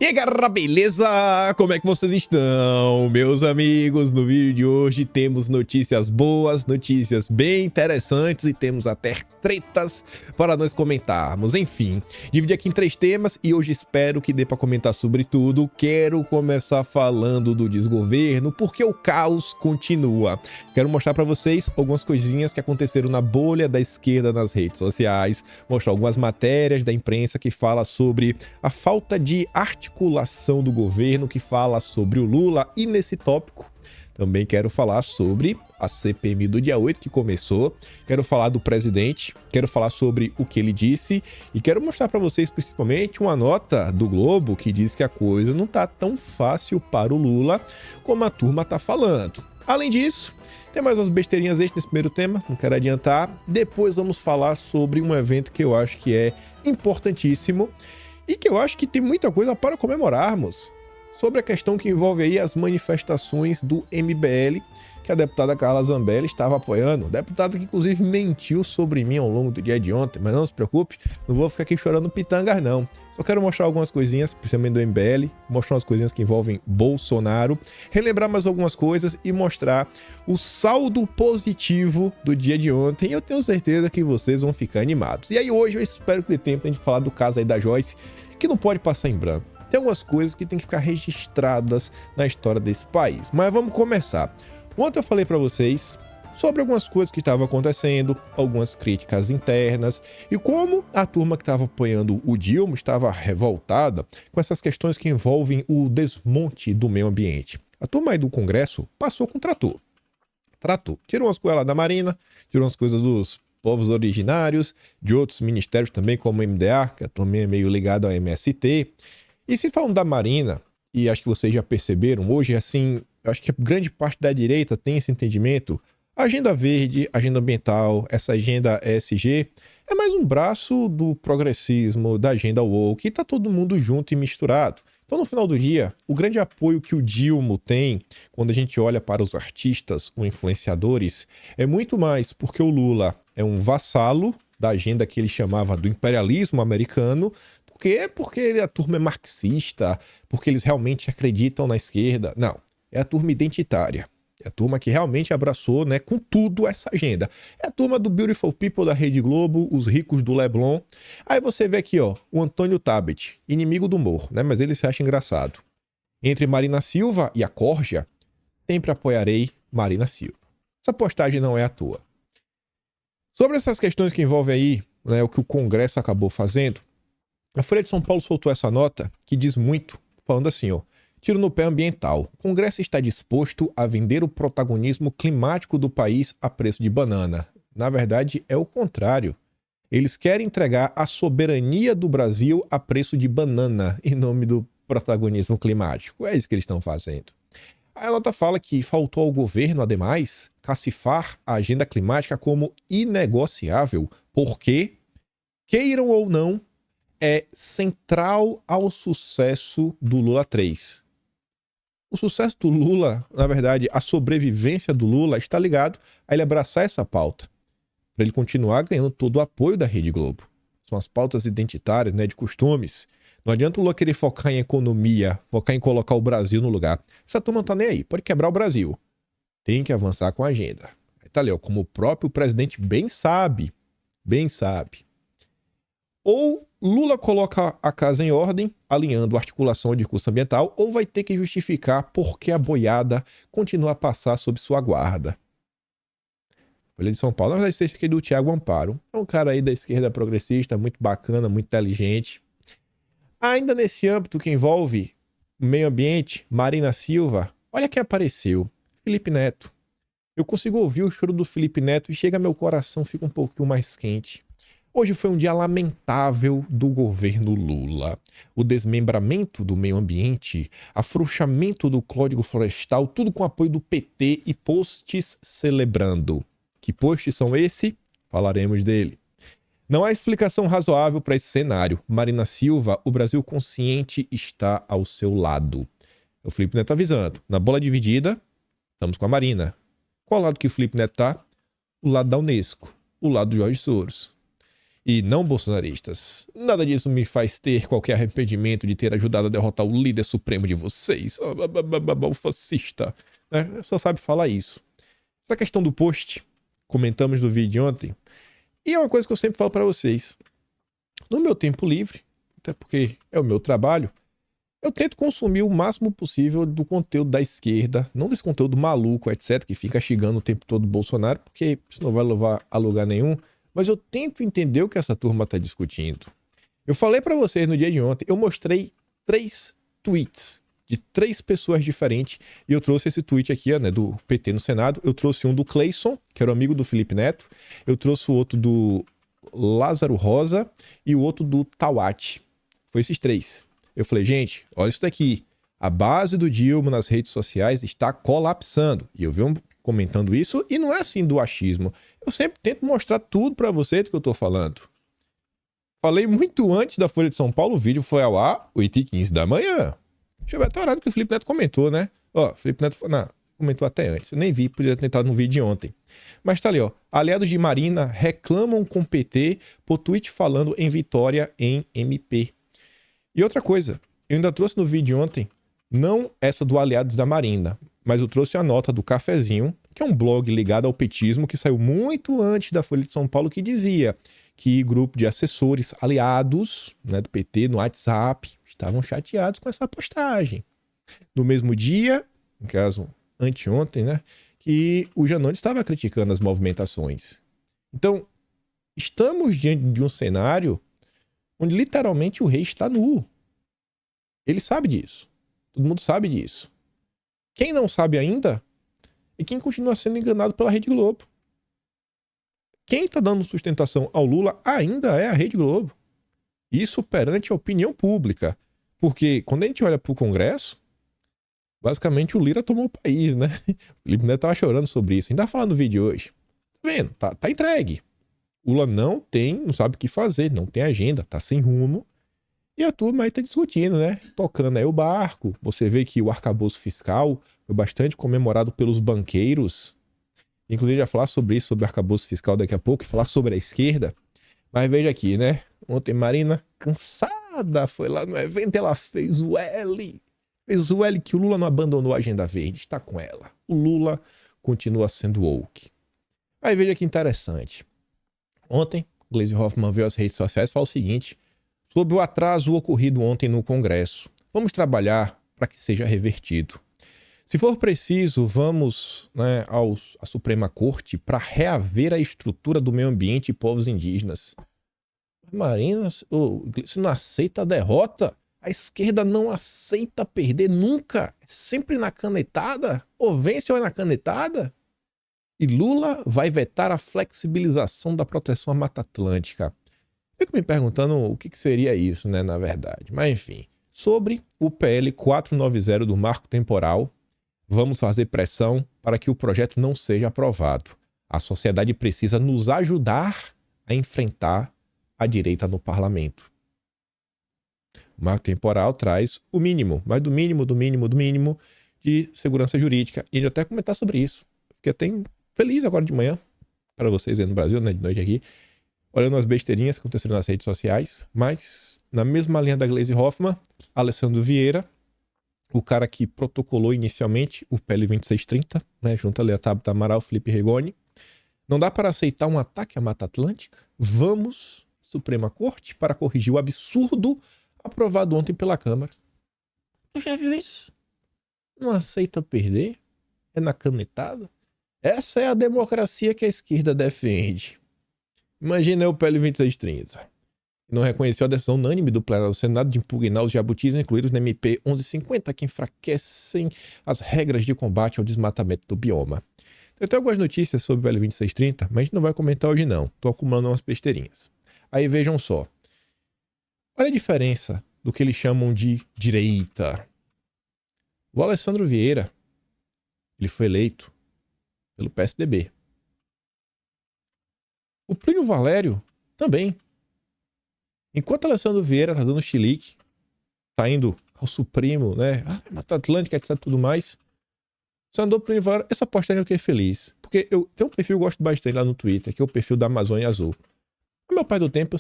E aí galera, beleza? Como é que vocês estão? Meus amigos, no vídeo de hoje temos notícias boas, notícias bem interessantes e temos até tretas para nós comentarmos. Enfim, dividi aqui em 3 temas e hoje espero que dê para comentar sobre tudo. Quero começar falando do desgoverno, porque o caos continua. Quero mostrar para vocês algumas coisinhas que aconteceram na bolha da esquerda nas redes sociais, mostrar algumas matérias da imprensa que fala sobre a falta de articulação do governo, que fala sobre o Lula, e nesse tópico também quero falar sobre a CPMI do dia 8 que começou, quero falar do presidente, quero falar sobre o que ele disse e quero mostrar para vocês principalmente uma nota do Globo que diz que a coisa não tá tão fácil para o Lula como a turma tá falando. Além disso, tem mais umas besteirinhas nesse primeiro tema, não quero adiantar. Depois vamos falar sobre um evento que eu acho que é importantíssimo e que eu acho que tem muita coisa para comemorarmos. Sobre a questão que envolve aí as manifestações do MBL, que a deputada Carla Zambelli estava apoiando. Deputada que inclusive mentiu sobre mim ao longo do dia de ontem, mas não se preocupe, não vou ficar aqui chorando pitangas não. Só quero mostrar algumas coisinhas, principalmente do MBL, mostrar umas coisinhas que envolvem Bolsonaro, relembrar mais algumas coisas e mostrar o saldo positivo do dia de ontem. E eu tenho certeza que vocês vão ficar animados. E aí hoje eu espero que dê tempo a gente falar do caso aí da Joyce, que não pode passar em branco. Tem algumas coisas que tem que ficar registradas na história desse país. Mas vamos começar. Ontem eu falei para vocês sobre algumas coisas que estavam acontecendo, algumas críticas internas e como a turma que estava apoiando o Dilma estava revoltada com essas questões que envolvem o desmonte do meio ambiente. A turma aí do Congresso passou com trator. Tirou umas coisas lá da Marina, tirou umas coisas dos povos originários, de outros ministérios também, como o MDA, que também é meio ligado ao MST. E se falando da Marina, e acho que vocês já perceberam, hoje, assim, acho que a grande parte da direita tem esse entendimento, a agenda verde, a agenda ambiental, essa agenda ESG, é mais um braço do progressismo, da agenda woke, e tá todo mundo junto e misturado. Então, no final do dia, o grande apoio que o Dilma tem, quando a gente olha para os artistas ou influenciadores, é muito mais porque o Lula é um vassalo da agenda que ele chamava do imperialismo americano. Por quê? Porque a turma é marxista, porque eles realmente acreditam na esquerda. Não, é a turma identitária. É a turma que realmente abraçou, né, com tudo essa agenda. É a turma do Beautiful People da Rede Globo, os ricos do Leblon. Aí você vê aqui, ó, o Antônio Tabet, inimigo do humor, né, mas ele se acha engraçado. Entre Marina Silva e a Corja, sempre apoiarei Marina Silva. Essa postagem não é à toa. Sobre essas questões que envolvem aí, né, o que o Congresso acabou fazendo, a Folha de São Paulo soltou essa nota que diz muito, falando assim, ó, tiro no pé ambiental. O Congresso está disposto a vender o protagonismo climático do país a preço de banana. Na verdade, é o contrário. Eles querem entregar a soberania do Brasil a preço de banana, em nome do protagonismo climático. É isso que eles estão fazendo. A nota fala que faltou ao governo, ademais, cacifar a agenda climática como inegociável, porque, queiram ou não, é central ao sucesso do Lula 3. O sucesso do Lula, na verdade, a sobrevivência do Lula está ligado a ele abraçar essa pauta, para ele continuar ganhando todo o apoio da Rede Globo. São as pautas identitárias, né, de costumes. Não adianta o Lula querer focar em economia, focar em colocar o Brasil no lugar. Essa turma não tá nem aí, pode quebrar o Brasil. Tem que avançar com a agenda. Aí tá ali, ó, como o próprio presidente bem sabe. Ou Lula coloca a casa em ordem, alinhando a articulação de custo ambiental, ou vai ter que justificar por que a boiada continua a passar sob sua guarda. Folha de São Paulo, na verdade, seja aqui do Thiago Amparo. É um cara aí da esquerda progressista, muito bacana, muito inteligente. Ainda nesse âmbito que envolve o meio ambiente, Marina Silva, olha quem apareceu, Felipe Neto. Eu consigo ouvir o choro do Felipe Neto e chega meu coração, fica um pouquinho mais quente. Hoje foi um dia lamentável do governo Lula. O desmembramento do meio ambiente, afrouxamento do Código Florestal, tudo com apoio do PT e posts celebrando. Que posts são esses? Falaremos dele. Não há explicação razoável para esse cenário. Marina Silva, o Brasil consciente está ao seu lado. O Felipe Neto avisando. Na bola dividida, estamos com a Marina. Qual lado que o Felipe Neto está? O lado da Unesco. O lado do Jorge Soros. e não bolsonaristas. Nada disso me faz ter qualquer arrependimento de ter ajudado a derrotar o líder supremo de vocês, o fascista. Só sabe falar isso. Essa questão do post, comentamos no vídeo de ontem, e é uma coisa que eu sempre falo para vocês. No meu tempo livre, até porque é o meu trabalho, eu tento consumir o máximo possível do conteúdo da esquerda, não desse conteúdo maluco, etc., que fica xingando o tempo todo o Bolsonaro, porque isso não vai levar a lugar nenhum, mas eu tento entender o que essa turma está discutindo. Eu falei para vocês no dia de ontem, eu mostrei 3 tweets de 3 pessoas diferentes, e eu trouxe esse tweet aqui, né, do PT no Senado, eu trouxe um do Cleison, que era o amigo do Felipe Neto, eu trouxe o outro do Lázaro Rosa e o outro do Tawati. Foi esses 3. Eu falei, gente, olha isso daqui. A base do Dilma nas redes sociais está colapsando. E eu vi comentando isso, e não é assim do achismo. Eu sempre tento mostrar tudo pra você do que eu tô falando. Falei muito antes da Folha de São Paulo, o vídeo foi ao ar 8h15 da manhã. Deixa eu ver até o horário que o Felipe Neto comentou, né? Ó, Felipe Neto comentou até antes. Eu nem vi, podia ter entrado no vídeo de ontem. Mas tá ali, ó. Aliados de Marina reclamam com PT por tweet falando em vitória em MP. E outra coisa, eu ainda trouxe no vídeo de ontem, não essa do Aliados da Marina, mas eu trouxe a nota do Cafezinho, que é um blog ligado ao petismo, que saiu muito antes da Folha de São Paulo, que dizia que grupo de assessores aliados, né, do PT no WhatsApp estavam chateados com essa postagem. No mesmo dia, no caso anteontem, né, que o Janones estava criticando as movimentações. Então, estamos diante de um cenário onde literalmente o rei está nu. Ele sabe disso. Todo mundo sabe disso. Quem não sabe ainda é quem continua sendo enganado pela Rede Globo. Quem está dando sustentação ao Lula ainda é a Rede Globo. Isso perante a opinião pública. Porque quando a gente olha para o Congresso, basicamente o Lira tomou o país, né? O Felipe Neto estava chorando sobre isso. Ainda falando no vídeo hoje. Tá vendo? Tá entregue. O Lula não sabe o que fazer, não tem agenda, tá sem rumo. E a turma aí tá discutindo, né? Tocando aí o barco. Você vê que o arcabouço fiscal foi bastante comemorado pelos banqueiros. Inclusive, já falar sobre isso, sobre o arcabouço fiscal daqui a pouco, e falar sobre a esquerda. Mas veja aqui, né? Ontem Marina, cansada, foi lá no evento, ela fez o L. Fez o L que o Lula não abandonou a agenda verde, está com ela. O Lula continua sendo woke. Aí veja que interessante. Ontem, Gleisi Hoffmann veio às redes sociais e falou o seguinte, sobre o atraso ocorrido ontem no Congresso. Vamos trabalhar para que seja revertido. Se for preciso, vamos, né, à Suprema Corte para reaver a estrutura do meio ambiente e povos indígenas. Marina, você não aceita a derrota? A esquerda não aceita perder nunca. É sempre na canetada. Ou vence ou é na canetada. E Lula vai vetar a flexibilização da proteção à Mata Atlântica. Fico me perguntando o que seria isso, né, na verdade. Mas enfim, sobre o PL 490 do marco temporal, vamos fazer pressão para que o projeto não seja aprovado. A sociedade precisa nos ajudar a enfrentar a direita no parlamento. O marco temporal traz o mínimo, mas do mínimo de segurança jurídica. E ele até comentar sobre isso. Fiquei até feliz agora de manhã, para vocês aí no Brasil, né, de noite aqui, olhando as besteirinhas que aconteceram nas redes sociais, mas na mesma linha da Gleisi Hoffmann, Alessandro Vieira, o cara que protocolou inicialmente o PL 2630, né, junto ali a Tabata Amaral, Felipe Rigoni. Não dá para aceitar um ataque à Mata Atlântica? Vamos à Suprema Corte para corrigir o absurdo aprovado ontem pela Câmara. Tu já viu isso? Não aceita perder? É na canetada? Essa é a democracia que a esquerda defende. Imagina o PL 2630. Não reconheceu a decisão unânime do plenário do Senado de impugnar os jabutis incluídos no MP 1150 que enfraquecem as regras de combate ao desmatamento do bioma. Tem até algumas notícias sobre o PL 2630, mas a gente não vai comentar hoje não. Tô acumulando umas besteirinhas. Aí vejam só. Olha a diferença do que eles chamam de direita. O Alessandro Vieira, ele foi eleito pelo PSDB. O Plínio Valério também. Enquanto Alessandro Vieira tá dando chilique, tá indo ao Supremo, né? Mata Atlântica, etc, tudo mais. Senador Plínio Valério, essa postagem eu fiquei feliz. Porque eu tenho um perfil que eu gosto bastante lá no Twitter, que é o perfil da Amazônia Azul. No meu pai do tempo,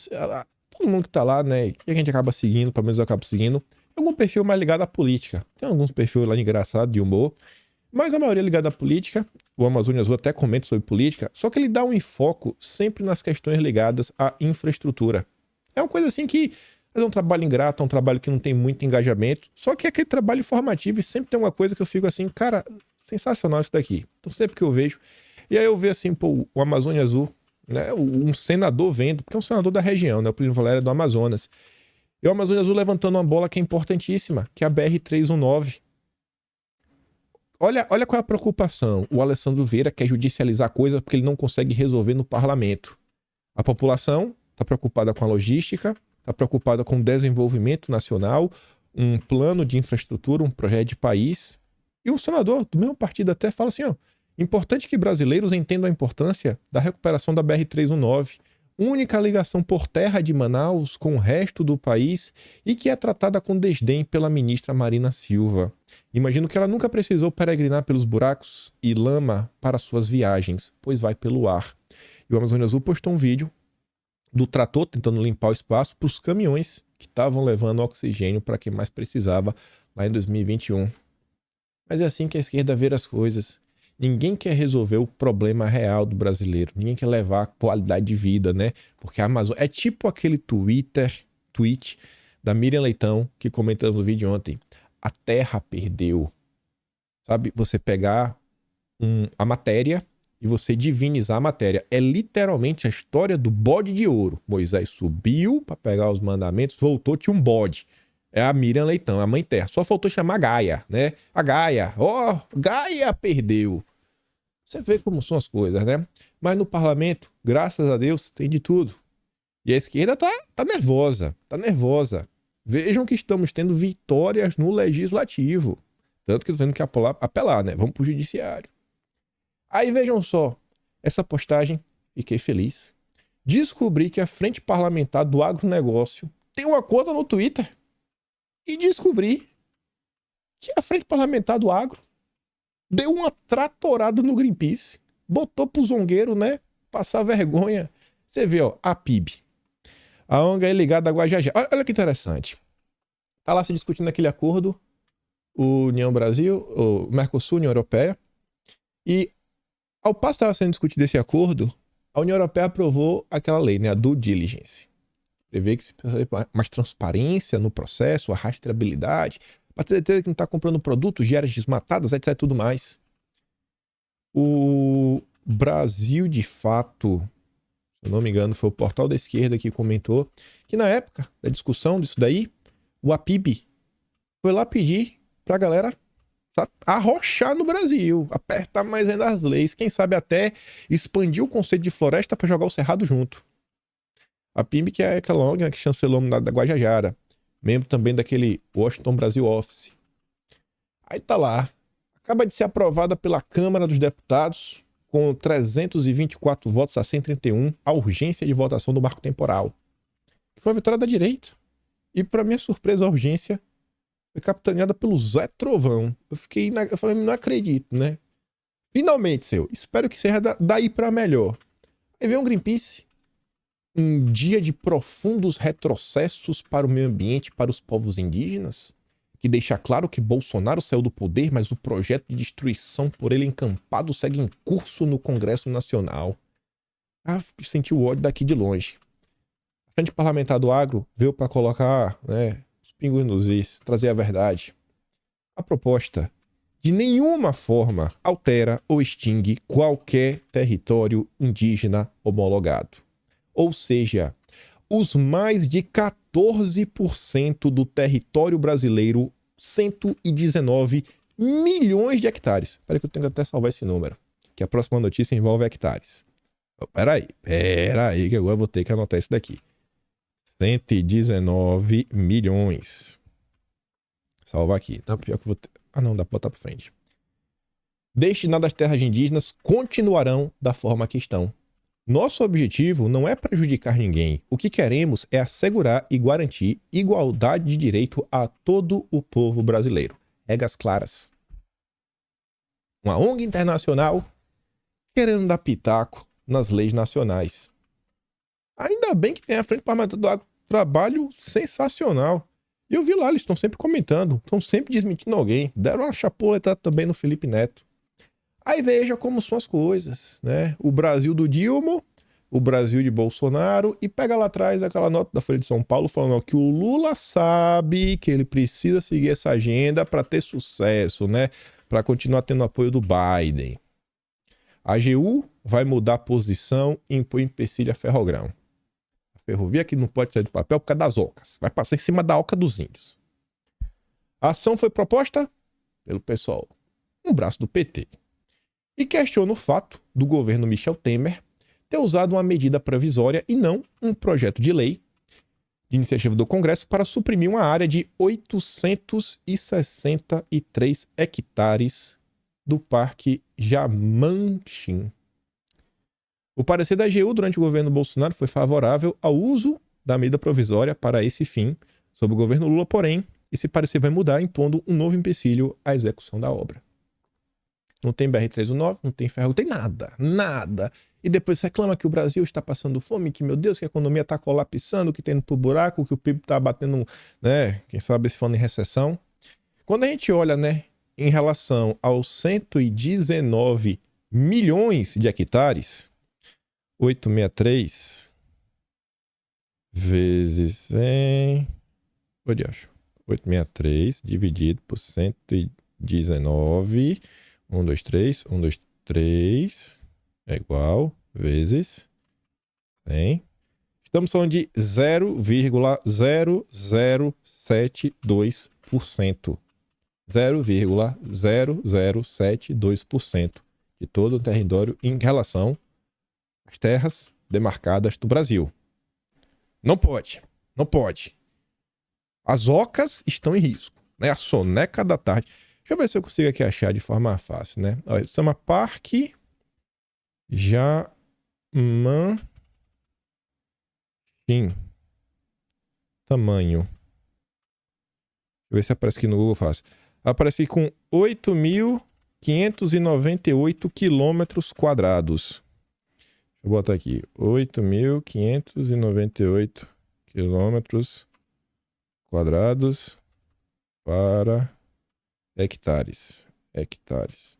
todo mundo que tá lá, né, que a gente acaba seguindo, pelo menos eu acabo seguindo, algum perfil mais ligado à política. Tem alguns perfis lá engraçados, de humor, mas a maioria é ligada à política. O Amazônia Azul até comenta sobre política, só que ele dá um enfoque sempre nas questões ligadas à infraestrutura. É uma coisa assim que é um trabalho ingrato, é um trabalho que não tem muito engajamento, só que é aquele trabalho informativo e sempre tem uma coisa que eu fico assim, cara, sensacional isso daqui. Então sempre que eu vejo, e aí eu vejo assim, pô, o Amazônia Azul, né, um senador vendo, porque é um senador da região, né, o Plínio Valério é do Amazonas, e o Amazônia Azul levantando uma bola que é importantíssima, que é a BR-319. Olha qual é a preocupação. O Alessandro Vieira quer judicializar a coisa porque ele não consegue resolver no parlamento. A população está preocupada com a logística, está preocupada com o desenvolvimento nacional, um plano de infraestrutura, um projeto de país. E um senador do mesmo partido até fala assim, ó, importante que brasileiros entendam a importância da recuperação da BR-319, única ligação por terra de Manaus com o resto do país e que é tratada com desdém pela ministra Marina Silva. Imagino que ela nunca precisou peregrinar pelos buracos e lama para suas viagens, pois vai pelo ar. E o Amazônia Azul postou um vídeo do trator tentando limpar o espaço para os caminhões que estavam levando oxigênio para quem mais precisava lá em 2021. Mas é assim que a esquerda vê as coisas. Ninguém quer resolver o problema real do brasileiro. Ninguém quer levar a qualidade de vida, né? Porque a Amazônia... É tipo aquele tweet da Miriam Leitão, que comentamos no vídeo ontem. A Terra perdeu. Sabe? Você pegar a matéria e você divinizar a matéria. É literalmente a história do bode de ouro. Moisés subiu para pegar os mandamentos, voltou, tinha um bode. É a Miriam Leitão, a mãe terra. Só faltou chamar Gaia, né? A Gaia. Ó, Gaia perdeu. Você vê como são as coisas, né? Mas no parlamento, graças a Deus, tem de tudo. E a esquerda tá nervosa, tá nervosa. Vejam que estamos tendo vitórias no legislativo. Tanto que eu tô tendo que apelar, né? Vamos pro judiciário. Aí vejam só, essa postagem, fiquei feliz. Descobri que a Frente Parlamentar do Agronegócio tem uma conta no Twitter. E descobri que a Frente Parlamentar do Agro deu uma tratorada no Greenpeace, botou pro zongueiro, né, passar vergonha. Você vê, ó, a PIB. A ONG é ligada à Guajajara. Olha que interessante. Tá lá se discutindo aquele acordo, o União Brasil, o Mercosul, União Europeia. E ao passo que estava sendo discutido esse acordo, a União Europeia aprovou aquela lei, né, a due diligence. Prevê que se precisa mais transparência no processo, a rastreabilidade, para ter certeza que não está comprando produtos de áreas desmatadas, etc. Tudo mais. O Brasil, de fato, se eu não me engano, foi o Portal da Esquerda que comentou que na época da discussão disso daí, o APIB foi lá pedir para a galera arrochar no Brasil, apertar mais ainda as leis, quem sabe até expandir o conceito de floresta para jogar o cerrado junto. A PIB, que é aquela ONG, né, que chancelou da Guajajara, membro também daquele Washington Brasil Office. Aí tá lá, acaba de ser aprovada pela Câmara dos Deputados com 324 votos a 131, a urgência de votação do marco temporal. Que foi a vitória da direita. E para minha surpresa, a urgência foi capitaneada pelo Zé Trovão. Eu falei, não acredito, né? Finalmente, senhor. Espero que seja daí para melhor. Aí vem um Greenpeace. Um dia de profundos retrocessos para o meio ambiente, para os povos indígenas, que deixa claro que Bolsonaro saiu do poder, mas o projeto de destruição por ele encampado segue em curso no Congresso Nacional. Senti o ódio daqui de longe. A Frente Parlamentar do Agro veio para colocar, né, os pingos nos is, trazer a verdade. A proposta de nenhuma forma altera ou extingue qualquer território indígena homologado. Ou seja, os mais de 14% do território brasileiro, 119 milhões de hectares. Espera que eu tenho que até salvar esse número, que a próxima notícia envolve hectares. Peraí, que agora eu vou ter que anotar isso daqui. 119 milhões. Salvar aqui. Não, pior que eu vou ter... não, dá pra botar pra frente. Destinadas às terras indígenas continuarão da forma que estão. Nosso objetivo não é prejudicar ninguém. O que queremos é assegurar e garantir igualdade de direito a todo o povo brasileiro. Regras claras. Uma ONG internacional querendo dar pitaco nas leis nacionais. Ainda bem que tem a Frente Parlamentar do Agro, trabalho sensacional. E eu vi lá, eles estão sempre comentando, estão sempre desmentindo alguém. Deram uma chapuletada também no Felipe Neto. Aí veja como são as coisas, né? O Brasil do Dilma, o Brasil de Bolsonaro, e pega lá atrás aquela nota da Folha de São Paulo falando que o Lula sabe que ele precisa seguir essa agenda para ter sucesso, né? Para continuar tendo apoio do Biden. A AGU vai mudar a posição e impor empecilho a Ferrogrão. A ferrovia que não pode sair do papel por causa das ocas. Vai passar em cima da oca dos índios. A ação foi proposta pelo pessoal, um braço do PT. E questiona o fato do governo Michel Temer ter usado uma medida provisória e não um projeto de lei de iniciativa do Congresso para suprimir uma área de 863 hectares do Parque Jamanchim. O parecer da AGU durante o governo Bolsonaro foi favorável ao uso da medida provisória para esse fim, sob o governo Lula, porém, esse parecer vai mudar, impondo um novo empecilho à execução da obra. Não tem BR-319, não tem ferro, não tem nada, nada. E depois reclama que o Brasil está passando fome, que, meu Deus, que a economia está colapsando, que está indo pro buraco, que o PIB está batendo, né, quem sabe se falando em recessão. Quando a gente olha, né, em relação aos 119 milhões de hectares, 863 vezes 100... Onde acho? 863 dividido por 119... 1, 2, 3, 1, 2, 3 é igual, vezes 100. Estamos falando de 0,0072%. 0,0072% de todo o território em relação às terras demarcadas do Brasil. Não pode, não pode. As ocas estão em risco, né? A soneca da tarde. Deixa eu ver se eu consigo aqui achar de forma fácil, né? Olha, se chama Parque Jamanchim. Tamanho. Deixa eu ver se aparece aqui no Google fácil. Aparece aqui com 8.598 quilômetros quadrados. Deixa eu botar aqui. 8.598 quilômetros quadrados para hectares. Hectares.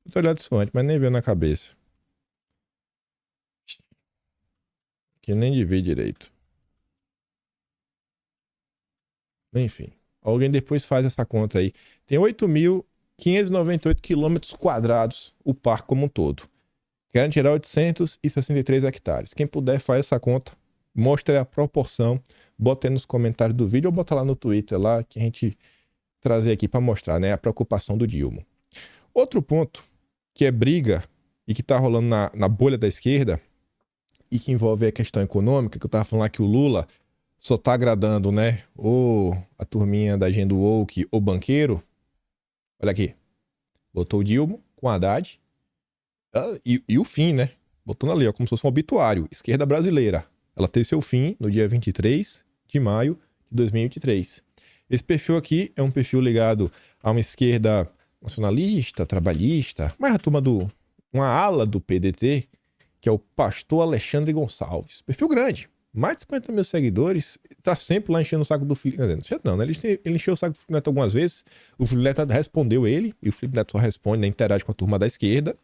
Vou ter olhado isso antes, mas nem veio na cabeça. Que nem divide direito. Enfim. Alguém depois faz essa conta aí. Tem 8.598 quilômetros quadrados o parque como um todo. Querem tirar 863 hectares. Quem puder faz essa conta. Mostre a proporção. Bota aí nos comentários do vídeo ou bota lá no Twitter lá que a gente trazer aqui para mostrar, né, a preocupação do Dilma. Outro ponto que é briga e que tá rolando na bolha da esquerda e que envolve a questão econômica, que eu tava falando lá que o Lula só tá agradando, né, ou a turminha da agenda woke ou banqueiro. Olha aqui. Botou o Dilma com a Haddad e o fim, né? Botando ali, ó, como se fosse um obituário. Esquerda brasileira. Ela teve seu fim no dia 23 de maio de 2023. Esse perfil aqui é um perfil ligado a uma esquerda nacionalista, trabalhista, mas a turma uma ala do PDT, que é o pastor Alexandre Gonçalves. Perfil grande, mais de 50 mil seguidores, tá sempre lá enchendo o saco do Felipe Neto. Não, né? Ele encheu o saco do Felipe Neto algumas vezes, o Felipe Neto respondeu ele, e o Felipe Neto só responde, né, interage com a turma da esquerda.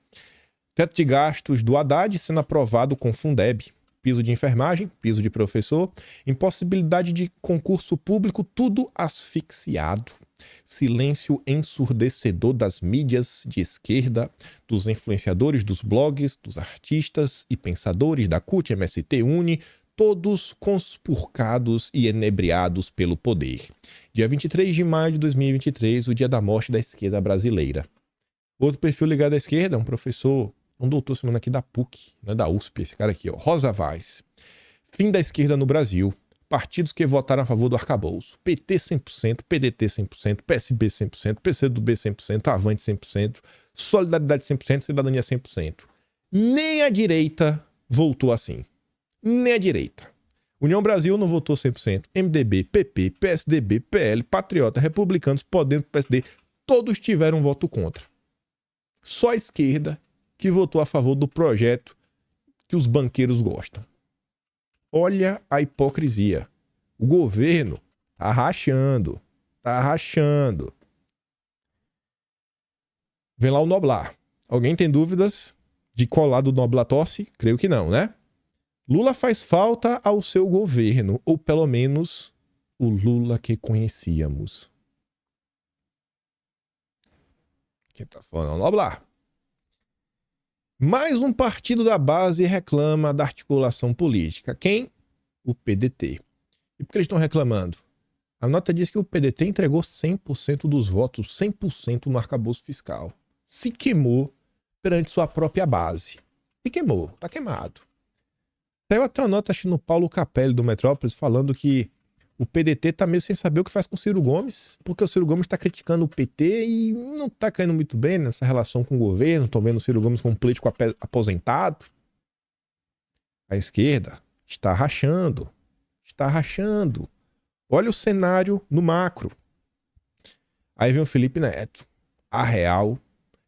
Teto de gastos do Haddad sendo aprovado com Fundeb. Piso de enfermagem, piso de professor, impossibilidade de concurso público, tudo asfixiado. Silêncio ensurdecedor das mídias de esquerda, dos influenciadores, dos blogs, dos artistas e pensadores da CUT, MST, UNE, todos conspurcados e enebriados pelo poder. Dia 23 de maio de 2023, o dia da morte da esquerda brasileira. Outro perfil ligado à esquerda, um professor, um doutor semana aqui da PUC, né, da USP, esse cara aqui, ó, Rosa Vaz. Fim da esquerda no Brasil. Partidos que votaram a favor do arcabouço. PT 100%, PDT 100%, PSB 100%, PCdoB 100%, Avante 100%, Solidariedade 100%, Cidadania 100%. Nem a direita votou assim. Nem a direita. União Brasil não votou 100%. MDB, PP, PSDB, PL, Patriota, Republicanos, Podemos, PSD, todos tiveram um voto contra. Só a esquerda que votou a favor do projeto que os banqueiros gostam. Olha a hipocrisia. O governo tá rachando. Tá rachando. Vem lá o Noblar. Alguém tem dúvidas de qual lado o Noblar torce? Creio que não, né? Lula faz falta ao seu governo, ou pelo menos o Lula que conhecíamos. Quem tá falando é o Noblar. Mais um partido da base reclama da articulação política. Quem? O PDT. E por que eles estão reclamando? A nota diz que o PDT entregou 100% dos votos, 100% no arcabouço fiscal. Se queimou perante sua própria base. Se queimou, tá queimado. Saiu até uma nota, acho que no Paulo Capelli, do Metrópolis, falando que o PDT tá meio sem saber o que faz com o Ciro Gomes, porque o Ciro Gomes tá criticando o PT e não tá caindo muito bem nessa relação com o governo. Estão vendo o Ciro Gomes como um político aposentado. A esquerda está rachando. Está rachando. Olha o cenário no macro. Aí vem o Felipe Neto. A real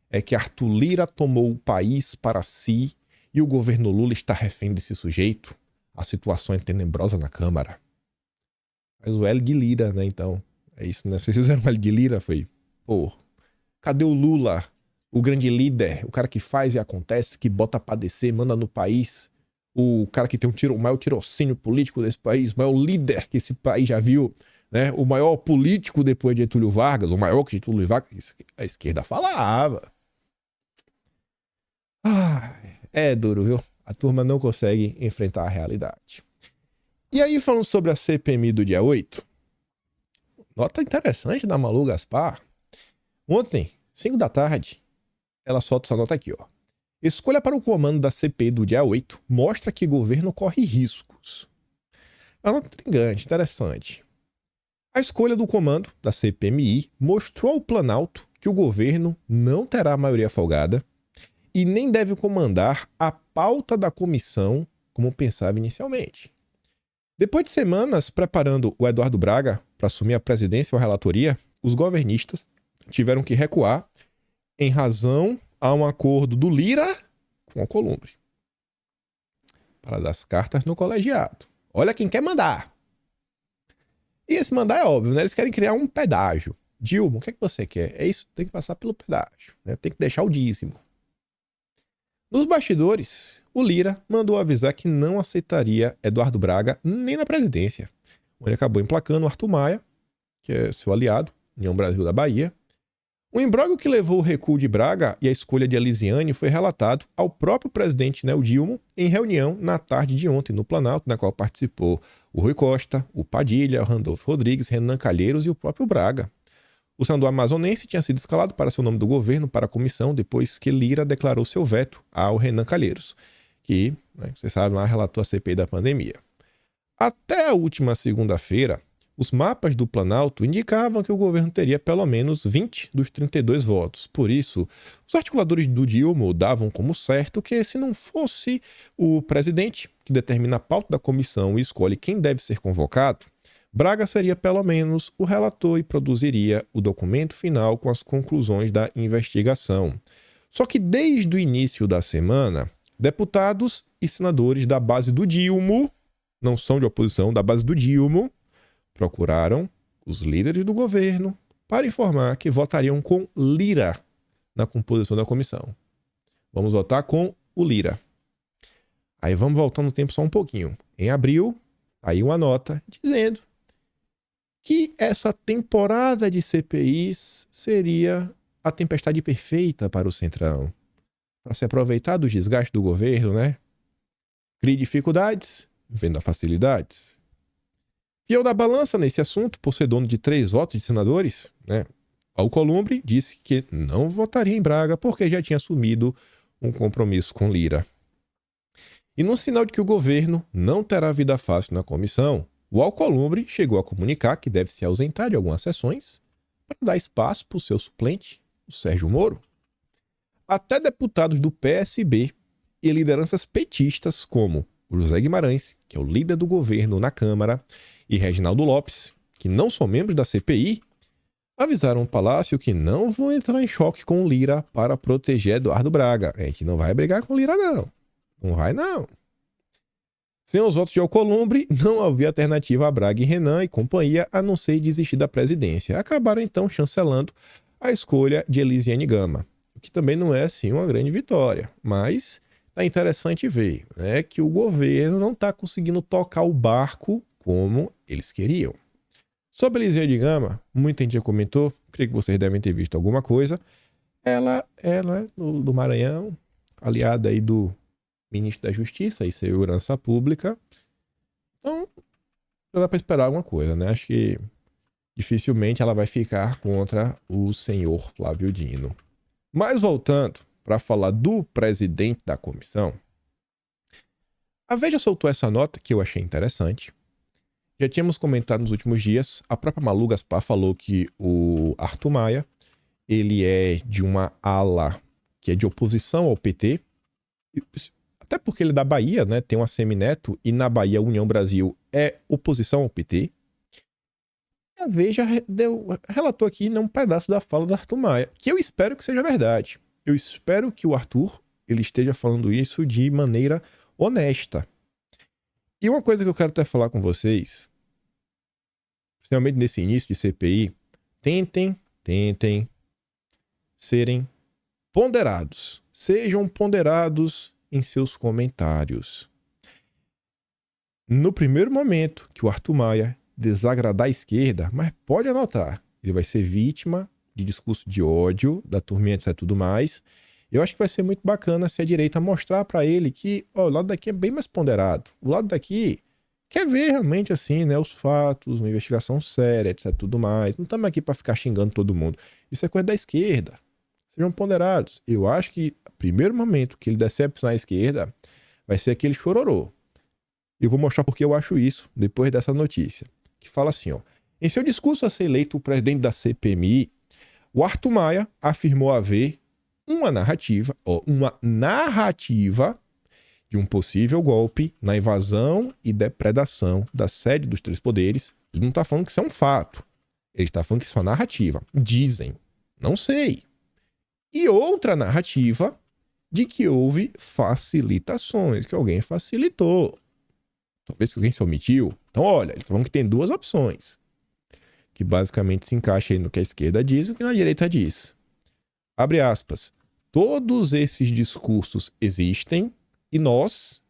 é que Arthur Lira tomou o país para si e o governo Lula está refém desse sujeito. A situação é tenebrosa na Câmara. Mas o L de Lira, né, então. É isso, né? Vocês fizeram um L de Lira, foi... Pô, cadê o Lula? O grande líder, o cara que faz e acontece, que bota pra descer, manda no país. O cara que tem o maior tirocínio político desse país, o maior líder que esse país já viu, né? O maior político depois de Getúlio Vargas, o maior que Getúlio Vargas, isso a esquerda falava. É duro, viu? A turma não consegue enfrentar a realidade. E aí, falando sobre a CPMI do dia 8, nota interessante da Malu Gaspar. Ontem, 5 da tarde, ela solta essa nota aqui, ó. Escolha para o comando da CPI do dia 8 mostra que o governo corre riscos. É uma nota intrigante, interessante. A escolha do comando da CPMI mostrou ao Planalto que o governo não terá maioria folgada e nem deve comandar a pauta da comissão como pensava inicialmente. Depois de semanas preparando o Eduardo Braga para assumir a presidência ou a relatoria, os governistas tiveram que recuar em razão a um acordo do Lira com o Alcolumbre para dar as cartas no colegiado. Olha quem quer mandar. E esse mandar é óbvio, né? Eles querem criar um pedágio. Dilma, o que é que você quer? É isso, tem que passar pelo pedágio, né? Tem que deixar o dízimo. Nos bastidores, o Lira mandou avisar que não aceitaria Eduardo Braga nem na presidência. Ele acabou emplacando o Arthur Maia, que é seu aliado, União Brasil da Bahia. O imbróglio que levou o recuo de Braga e a escolha de Elisiane foi relatado ao próprio presidente Dilma em reunião na tarde de ontem no Planalto, na qual participou o Rui Costa, o Padilha, o Randolfo Rodrigues, Renan Calheiros e o próprio Braga. O senador amazonense tinha sido escalado para ser o nome do governo para a comissão depois que Lira declarou seu veto ao Renan Calheiros, que, vocês sabem, lá relatou a CPI da pandemia. Até a última segunda-feira, os mapas do Planalto indicavam que o governo teria pelo menos 20 dos 32 votos. Por isso, os articuladores do Dilma davam como certo que, se não fosse o presidente que determina a pauta da comissão e escolhe quem deve ser convocado, Braga seria pelo menos o relator e produziria o documento final com as conclusões da investigação. Só que desde o início da semana, deputados e senadores da base do Dilma, não são de oposição, da base do Dilma, procuraram os líderes do governo para informar que votariam com Lira na composição da comissão. Vamos votar com o Lira. Aí vamos voltar no tempo só um pouquinho. Em abril, aí uma nota dizendo que essa temporada de CPIs seria a tempestade perfeita para o Centrão. Para se aproveitar dos desgastes do governo, né? Crie dificuldades, venda facilidades. Fiel da balança nesse assunto, por ser dono de 3 votos de senadores, né? Alcolumbre disse que não votaria em Braga porque já tinha assumido um compromisso com Lira. E no sinal de que o governo não terá vida fácil na comissão, o Alcolumbre chegou a comunicar que deve se ausentar de algumas sessões para dar espaço para o seu suplente, o Sérgio Moro. Até deputados do PSB e lideranças petistas como o José Guimarães, que é o líder do governo na Câmara, e Reginaldo Lopes, que não são membros da CPI, avisaram o Palácio que não vão entrar em choque com o Lira para proteger Eduardo Braga. A gente não vai brigar com o Lira, não. Não vai, não. Sem os votos de Alcolumbre, não havia alternativa a Braga e Renan e companhia a não ser desistir da presidência. Acabaram então chancelando a escolha de Elisiane Gama, o que também não é assim uma grande vitória, mas é interessante ver, né, que o governo não está conseguindo tocar o barco como eles queriam. Sobre a Elisiane Gama, muita gente já comentou, creio que vocês devem ter visto alguma coisa. Ela é do Maranhão, aliada aí do ministro da Justiça e Segurança Pública. Então, dá para esperar alguma coisa, né? Acho que dificilmente ela vai ficar contra o senhor Flávio Dino. Mas voltando para falar do presidente da comissão, a Veja soltou essa nota que eu achei interessante. Já tínhamos comentado nos últimos dias, a própria Malu Gaspar falou que o Arthur Maia, ele é de uma ala que é de oposição ao PT, até porque ele é da Bahia, né? Tem uma semineto, e na Bahia a União Brasil é oposição ao PT. A Veja relatou aqui um pedaço da fala do Arthur Maia, que eu espero que seja verdade. Eu espero que o Arthur ele esteja falando isso de maneira honesta. E uma coisa que eu quero até falar com vocês, principalmente nesse início de CPI, tentem serem ponderados. Sejam ponderados em seus comentários. No primeiro momento que o Arthur Maia desagradar a esquerda, mas pode anotar, ele vai ser vítima de discurso de ódio, da turminha, etc. tudo mais. Eu acho que vai ser muito bacana se a direita mostrar para ele que o lado daqui é bem mais ponderado. O lado daqui quer ver realmente assim, né, os fatos, uma investigação séria, etc. tudo mais. Não estamos aqui para ficar xingando todo mundo. Isso é coisa da esquerda. Sejam ponderados. Eu acho que o primeiro momento que ele decepcionar a esquerda vai ser aquele chororô. Eu vou mostrar porque eu acho isso depois dessa notícia. Que fala assim, ó. Em seu discurso a ser eleito o presidente da CPMI, o Arthur Maia afirmou haver uma narrativa de um possível golpe na invasão e depredação da sede dos três poderes. Ele não está falando que isso é um fato. Ele está falando que isso é uma narrativa. Dizem. Não sei. E outra narrativa de que houve facilitações, que alguém facilitou. Talvez que alguém se omitiu. Então, olha, eles falam que tem duas opções, que basicamente se encaixa aí no que a esquerda diz e o que a direita diz. Abre aspas. Todos esses discursos existem e nós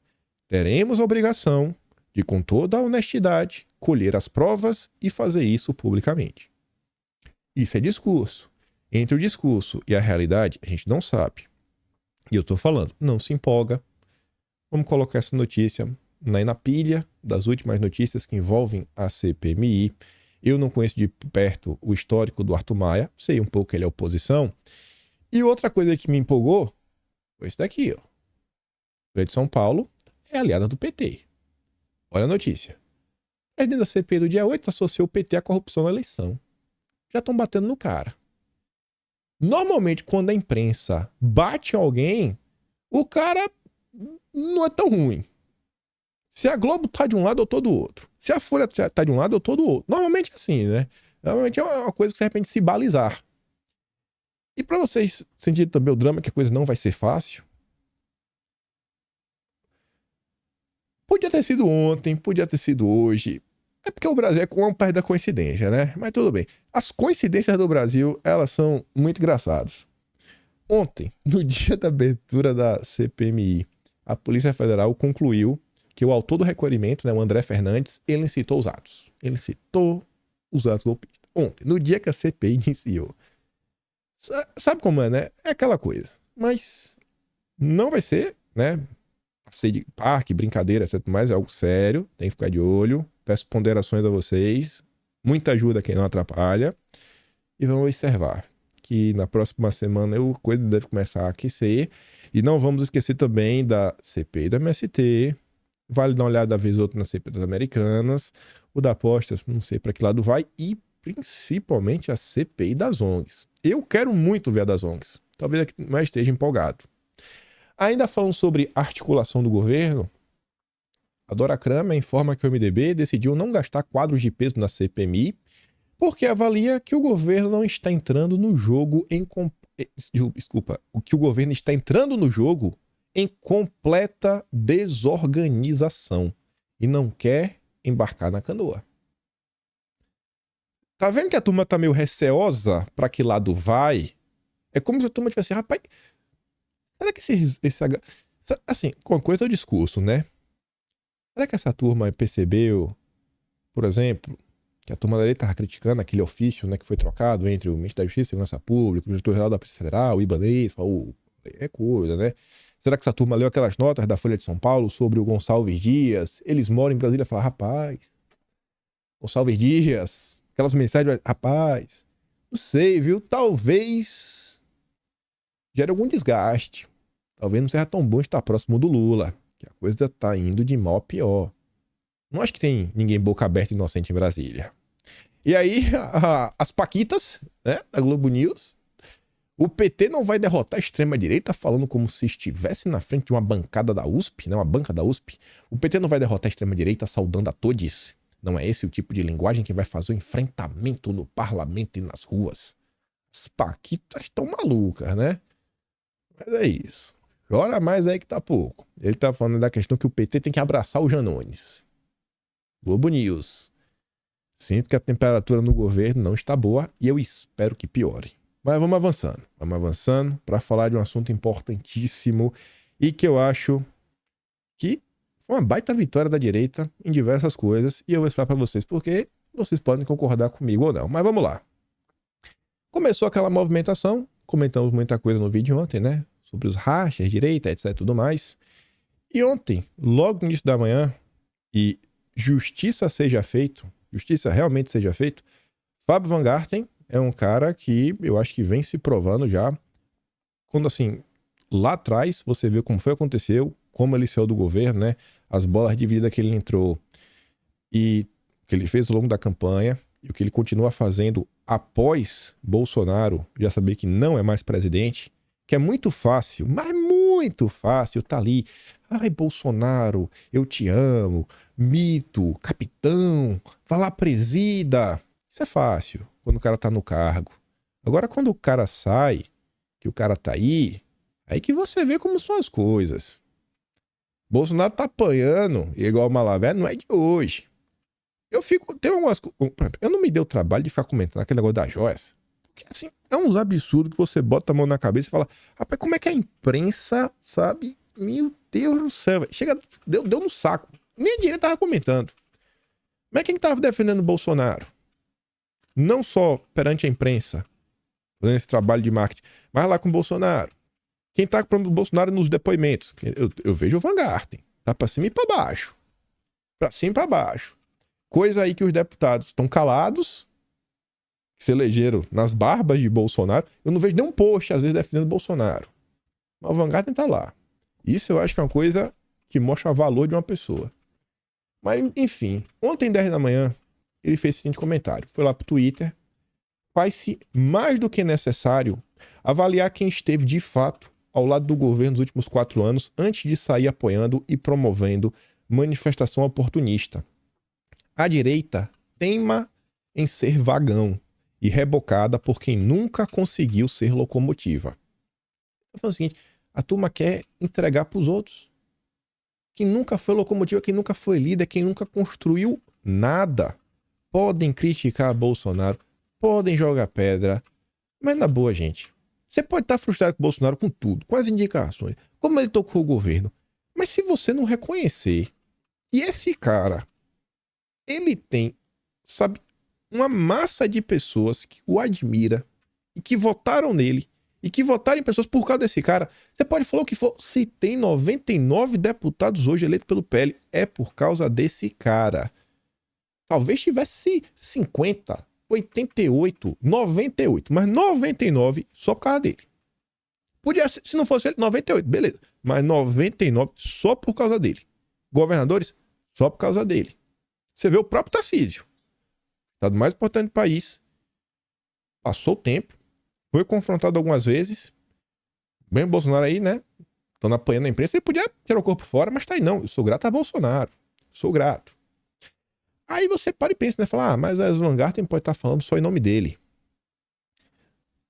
teremos a obrigação de, com toda a honestidade, colher as provas e fazer isso publicamente. Isso é discurso. Entre o discurso e a realidade, a gente não sabe. E eu estou falando, não se empolga. Vamos colocar essa notícia na pilha das últimas notícias que envolvem a CPMI. Eu não conheço de perto o histórico do Arthur Maia, sei um pouco que ele é oposição. E outra coisa que me empolgou foi isso daqui, ó. O Rio de São Paulo é aliada do PT. Olha a notícia. O presidente da CPI do dia 8 associou o PT à corrupção na eleição. Já estão batendo no cara. Normalmente, quando a imprensa bate em alguém, o cara não é tão ruim. Se a Globo tá de um lado, eu tô do outro. Se a Folha tá de um lado, eu tô do outro. Normalmente é assim, né? Normalmente é uma coisa que você de repente se balizar. E para vocês sentirem também o drama que a coisa não vai ser fácil, podia ter sido ontem, podia ter sido hoje. É porque o Brasil é uma parte da coincidência, né? Mas tudo bem. As coincidências do Brasil, elas são muito engraçadas. Ontem, no dia da abertura da CPMI, a Polícia Federal concluiu que o autor do requerimento, né, o André Fernandes, ele incitou os atos. Ele incitou os atos golpistas. Ontem, no dia que a CPI iniciou. Sabe como é, né? É aquela coisa. Mas não vai ser, né? Passeio de parque, brincadeira, etc. Mas é algo sério. Tem que ficar de olho. Peço ponderações a vocês. Muita ajuda a quem não atrapalha. E vamos observar que na próxima semana a coisa deve começar a aquecer. E não vamos esquecer também da CPI da MST. Vale dar uma olhada, vez ou outra, na CPI das Americanas. O da apostas, não sei para que lado vai. E principalmente a CPI das ONGs. Eu quero muito ver a das ONGs. Talvez aqui mais esteja empolgado. Ainda falando sobre articulação do governo, a Dora Kramer informa que o MDB decidiu não gastar quadros de peso na CPMI porque avalia que o governo não está entrando no jogo que o governo está entrando no jogo em completa desorganização. e não quer embarcar na canoa. Tá vendo que a turma tá meio receosa pra que lado vai? É como se a turma tivesse assim, rapaz, será que assim, com uma coisa é o discurso, né? Será que essa turma percebeu, por exemplo, que a turma da lei estava criticando aquele ofício, né, que foi trocado entre o Ministério da Justiça e Segurança Pública, o diretor-geral da Polícia Federal, o Ibanez, falou, é coisa, né? Será que essa turma leu aquelas notas da Folha de São Paulo sobre o Gonçalves Dias? Eles moram em Brasília e falam, rapaz, Gonçalves Dias, aquelas mensagens, rapaz, não sei, viu? Talvez gere algum desgaste. Talvez não seja tão bom estar próximo do Lula, que a coisa tá indo de mal a pior. Não acho que tem ninguém boca aberta inocente em Brasília. E aí, as paquitas, né, da Globo News, o PT não vai derrotar a extrema-direita, falando como se estivesse na frente de uma bancada da USP, né, uma banca da USP. O PT não vai derrotar a extrema-direita saudando a todes. Não é esse o tipo de linguagem que vai fazer o enfrentamento no parlamento e nas ruas. As paquitas estão malucas, né? Mas é isso. Chora mais aí que tá pouco. Ele tá falando da questão que o PT tem que abraçar o Janones. Globo News. Sinto que a temperatura no governo não está boa e eu espero que piore. Mas vamos avançando para falar de um assunto importantíssimo e que eu acho que foi uma baita vitória da direita em diversas coisas e eu vou explicar para vocês porque vocês podem concordar comigo ou não. Mas vamos lá. Começou aquela movimentação, comentamos muita coisa no vídeo ontem, né? Sobre os rachas, direita, etc e tudo mais. E ontem, logo no início da manhã, e justiça realmente seja feito, Fábio Van Garten é um cara que eu acho que vem se provando já. Quando assim, lá atrás, você vê como foi aconteceu, como ele saiu do governo, né? As bolas de vida que ele entrou e que ele fez ao longo da campanha e o que ele continua fazendo após Bolsonaro já saber que não é mais presidente, que é muito fácil, mas muito fácil, tá ali. Ai, Bolsonaro, eu te amo, mito, capitão, vai lá, presida. Isso é fácil, quando o cara tá no cargo. Agora, quando o cara sai, que o cara tá aí que você vê como são as coisas. Bolsonaro tá apanhando, igual o Malavé, não é de hoje. Eu não me dei o trabalho de ficar comentando aquele negócio das joias. Porque, assim, é uns absurdos que você bota a mão na cabeça e fala, rapaz, como é que a imprensa, sabe? Meu Deus do céu, chega, deu no saco. Nem a direita tava comentando. Mas quem tava defendendo o Bolsonaro? Não só perante a imprensa, fazendo esse trabalho de marketing, mas lá com o Bolsonaro. Quem tá com o Bolsonaro nos depoimentos? Eu vejo o Van Garten. Tá pra cima e pra baixo. Pra cima e pra baixo. Coisa aí que os deputados estão calados, que se elegeram nas barbas de Bolsonaro. Eu não vejo nenhum post, às vezes, defendendo Bolsonaro. Mas o Van Garten tá lá. Isso eu acho que é uma coisa que mostra o valor de uma pessoa. Mas, enfim, ontem, 10 da manhã, ele fez o seguinte comentário. Foi lá pro Twitter. Faz-se mais do que necessário avaliar quem esteve, de fato, ao lado do governo nos últimos 4 anos, antes de sair apoiando e promovendo manifestação oportunista. A direita teima em ser vagão e rebocada por quem nunca conseguiu ser locomotiva. Eu falo o seguinte, a turma quer entregar para os outros. Quem nunca foi locomotiva, quem nunca foi líder, quem nunca construiu nada. Podem criticar Bolsonaro, podem jogar pedra, mas na boa, gente. Você pode estar frustrado com o Bolsonaro com tudo, com as indicações, como ele tocou o governo. Mas se você não reconhecer que esse cara, ele tem, sabe, uma massa de pessoas que o admira e que votaram nele e que votaram em pessoas por causa desse cara. Você pode falar o que for. Se tem 99 deputados hoje eleitos pelo PL, é por causa desse cara. Talvez tivesse 50, 88, 98, mas 99 só por causa dele. Podia ser, se não fosse ele, 98, beleza. Mas 99 só por causa dele. Governadores, só por causa dele. Você vê o próprio Tarcísio, estado mais importante do país, passou o tempo, foi confrontado algumas vezes, bem o Bolsonaro aí, né, estando apanhando a imprensa, ele podia tirar o corpo fora, mas tá aí não, eu sou grato a Bolsonaro, sou grato. Aí você para e pensa, né, fala, mas o Van Garten pode estar falando só em nome dele.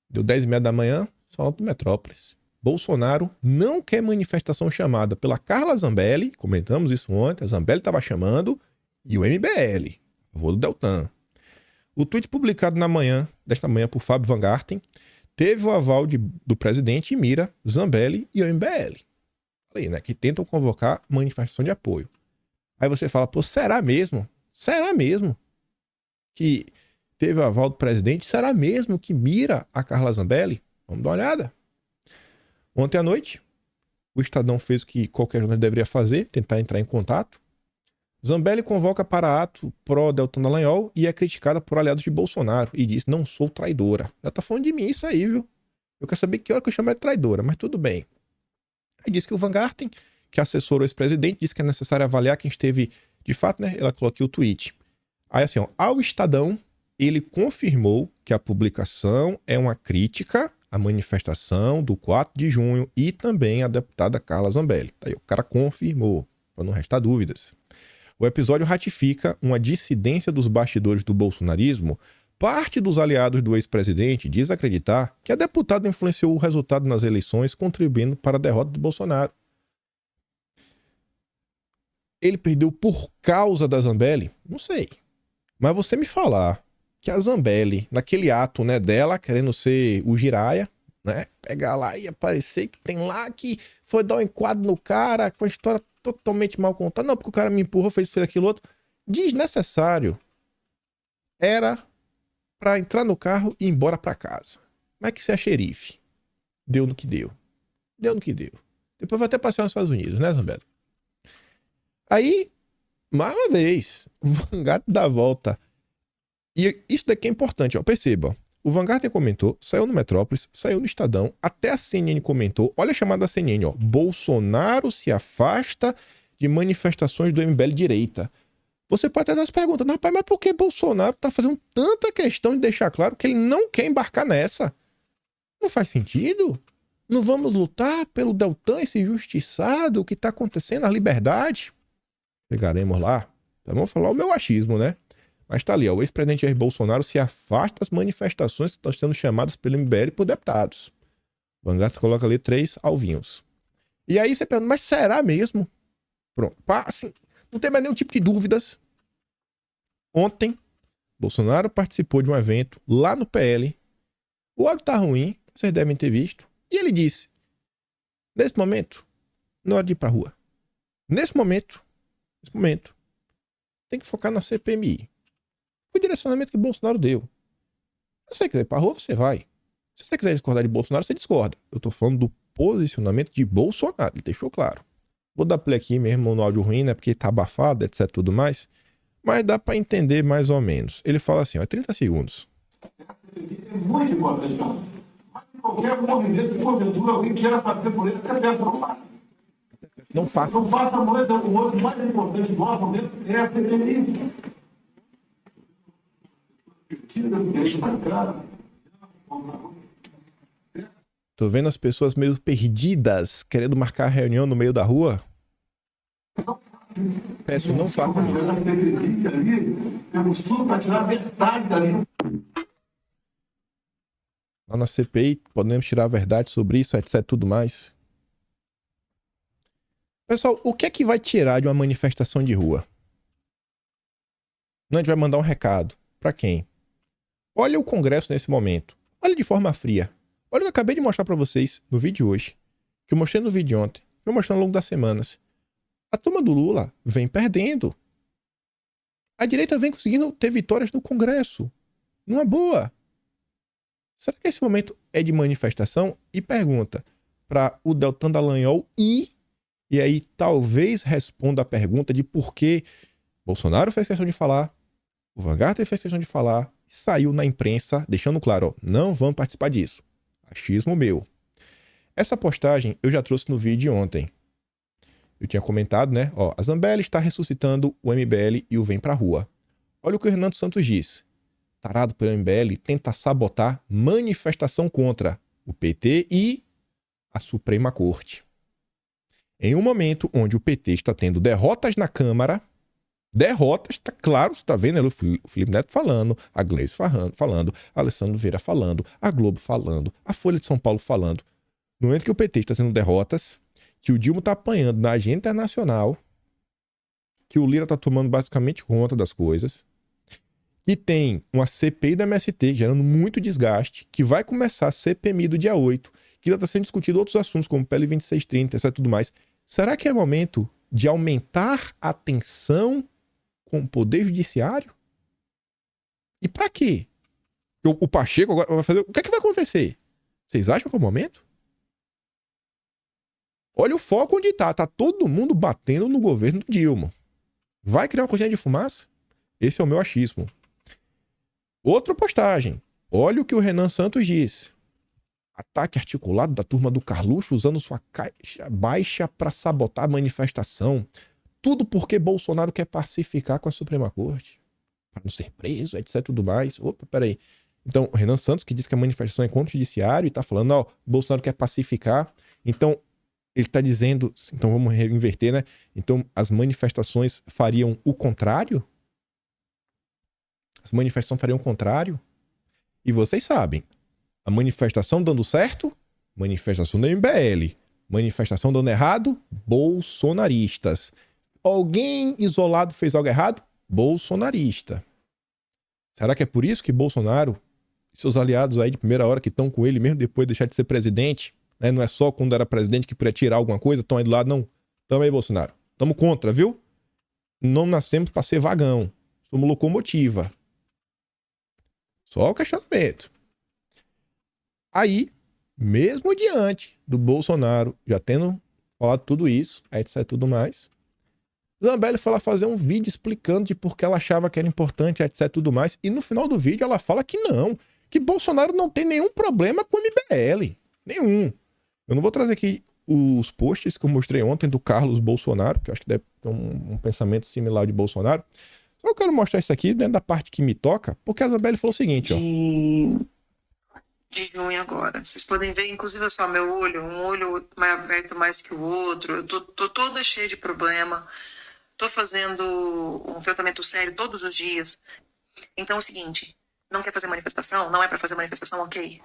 Deu 10h30 da manhã, falando do Metrópolis. Bolsonaro não quer manifestação chamada pela Carla Zambelli, comentamos isso ontem, a Zambelli estava chamando, e o MBL, vou do Deltan. O tweet publicado desta manhã por Fábio Van Garten teve o aval do presidente e mira Zambelli e o MBL. Falei, né? Que tentam convocar manifestação de apoio. Aí você fala, pô, será mesmo? Será mesmo que teve o aval do presidente? Será mesmo que mira a Carla Zambelli? Vamos dar uma olhada. Ontem à noite, o Estadão fez o que qualquer jornalista deveria fazer, tentar entrar em contato. Zambelli convoca para ato pró-Deltan Dallagnol e é criticada por aliados de Bolsonaro e diz, não sou traidora. Já tá falando de mim isso aí, viu? Eu quero saber que hora que eu chamo de traidora, mas tudo bem. Aí diz que o Van Garten, que assessorou esse presidente, disse que é necessário avaliar quem esteve, de fato, né? Ela colocou aqui o tweet. Aí assim, ó, ao Estadão, ele confirmou que a publicação é uma crítica à manifestação do 4 de junho e também à deputada Carla Zambelli. Aí o cara confirmou, para não restar dúvidas. O episódio ratifica uma dissidência dos bastidores do bolsonarismo. Parte dos aliados do ex-presidente diz acreditar que a deputada influenciou o resultado nas eleições, contribuindo para a derrota do Bolsonaro. Ele perdeu por causa da Zambelli? Não sei. Mas você me falar que a Zambelli, naquele ato, né, dela querendo ser o Jiraya, né, pegar lá e aparecer que tem lá que foi dar um enquadro no cara com a história totalmente mal contada. Não, porque o cara me empurrou, fez aquilo outro. Desnecessário. Era para entrar no carro e ir embora para casa. Mas que você é xerife. Deu no que deu. Deu no que deu. Depois vai até passear nos Estados Unidos, né, Zambelli? Aí, mais uma vez, o Van Garten dá a volta. E isso daqui é importante, ó. Perceba. O Van Garten comentou, saiu no Metrópolis, saiu no Estadão, até a CNN comentou. Olha a chamada da CNN, ó. Bolsonaro se afasta de manifestações do MBL direita. Você pode até dar as perguntas, rapaz, mas por que Bolsonaro tá fazendo tanta questão de deixar claro que ele não quer embarcar nessa? Não faz sentido? Não vamos lutar pelo Deltan, esse injustiçado, o que tá acontecendo, a liberdade? Chegaremos lá. Então, vamos falar o meu achismo, né? Mas tá ali, ó, o ex-presidente Jair Bolsonaro se afasta das manifestações que estão sendo chamadas pelo MBL por deputados. O Van Garten coloca ali 3 alvinhos. E aí você pergunta, mas será mesmo? Pronto. Assim, não tem mais nenhum tipo de dúvidas. Ontem, Bolsonaro participou de um evento lá no PL. O áudio tá ruim, vocês devem ter visto. E ele disse, nesse momento, não é hora de ir pra rua. Nesse momento, tem que focar na CPMI. Foi o direcionamento que Bolsonaro deu. Se você quiser ir pra rua, você vai. Se você quiser discordar de Bolsonaro, você discorda. Eu tô falando do posicionamento de Bolsonaro, ele deixou claro. Vou dar play aqui mesmo no áudio ruim, né? Porque tá abafado, etc, tudo mais. Mas dá pra entender mais ou menos. Ele fala assim, ó, 30 segundos. É muito importante, não. Mas qualquer movimento que porventura alguém queira fazer por ele, até peça, não faça. Não faça. Não faça, o outro mais importante do nosso momento é a CPMI. Tô vendo as pessoas meio perdidas, querendo marcar reunião no meio da rua. Peço, não faça isso. Temos tudo para tirar a verdade dali. Lá na CPI, podemos tirar a verdade sobre isso, etc, tudo mais. Pessoal, o que é que vai tirar de uma manifestação de rua? Não, a gente vai mandar um recado. Pra quem? Olha o Congresso nesse momento. Olha de forma fria. Olha o que eu acabei de mostrar pra vocês no vídeo de hoje. Que eu mostrei no vídeo de ontem. Que eu mostrei ao longo das semanas. A turma do Lula vem perdendo. A direita vem conseguindo ter vitórias no Congresso. Numa boa. Será que esse momento é de manifestação? E pergunta para o Deltan Dallagnol e aí talvez responda a pergunta de por que Bolsonaro fez questão de falar, o Van Garten fez questão de falar, saiu na imprensa, deixando claro, ó, não vamos participar disso. Achismo meu. Essa postagem eu já trouxe no vídeo de ontem. Eu tinha comentado, né? Ó, a Zambelli está ressuscitando o MBL e o Vem Pra Rua. Olha o que o Renan Santos diz. Tarado pelo MBL tenta sabotar manifestação contra o PT e a Suprema Corte. Em um momento onde o PT está tendo derrotas na Câmara, derrotas, tá claro, você está vendo o Felipe Neto falando, a Gleice falando, a Alessandro Vieira falando, a Globo falando, a Folha de São Paulo falando. No momento que o PT está tendo derrotas, que o Dilma está apanhando na agenda internacional, que o Lira está tomando basicamente conta das coisas, que tem uma CPI da MST gerando muito desgaste, que vai começar a CPMI do dia 8, que ainda está sendo discutido outros assuntos, como PL 2630, etc. tudo mais. Será que é momento de aumentar a tensão com o Poder Judiciário? E para quê? O Pacheco agora vai fazer... O que é que vai acontecer? Vocês acham que é o momento? Olha o foco onde tá. Tá todo mundo batendo no governo do Dilma. Vai criar uma cortina de fumaça? Esse é o meu achismo. Outra postagem. Olha o que o Renan Santos disse. Ataque articulado da turma do Carluxo usando sua caixa baixa para sabotar a manifestação. Tudo porque Bolsonaro quer pacificar com a Suprema Corte. Para não ser preso, etc. Tudo mais. Opa, peraí. Então, o Renan Santos, que diz que a manifestação é contra o judiciário e tá falando, ó, Bolsonaro quer pacificar. Então, ele tá dizendo, então vamos inverter, né? Então, as manifestações fariam o contrário? As manifestações fariam o contrário? E vocês sabem, a manifestação dando certo, manifestação da MBL. Manifestação dando errado, bolsonaristas. Alguém isolado fez algo errado? Bolsonarista. Será que é por isso que Bolsonaro e seus aliados aí de primeira hora que estão com ele, mesmo depois de deixar de ser presidente, né? Não é só quando era presidente que podia tirar alguma coisa, estão aí do lado, não. Tamo aí, Bolsonaro. Tamo contra, viu? Não nascemos para ser vagão. Somos locomotiva. Só o questionamento. Aí, mesmo diante do Bolsonaro, já tendo falado tudo isso, etc, tudo mais, Zambelli foi lá fazer um vídeo explicando de por que ela achava que era importante, etc, tudo mais, e no final do vídeo ela fala que não, que Bolsonaro não tem nenhum problema com o MBL. Nenhum. Eu não vou trazer aqui os posts que eu mostrei ontem do Carlos Bolsonaro, que eu acho que deve ter um pensamento similar de Bolsonaro. Só eu quero mostrar isso aqui dentro da parte que me toca, porque a Zambelli falou o seguinte, ó. De junho agora. Vocês podem ver, inclusive, só meu olho, um olho mais aberto mais que o outro. Eu tô toda cheia de problema. Tô fazendo um tratamento sério todos os dias. Então é o seguinte, não quer fazer manifestação? Não é pra fazer manifestação? Ok.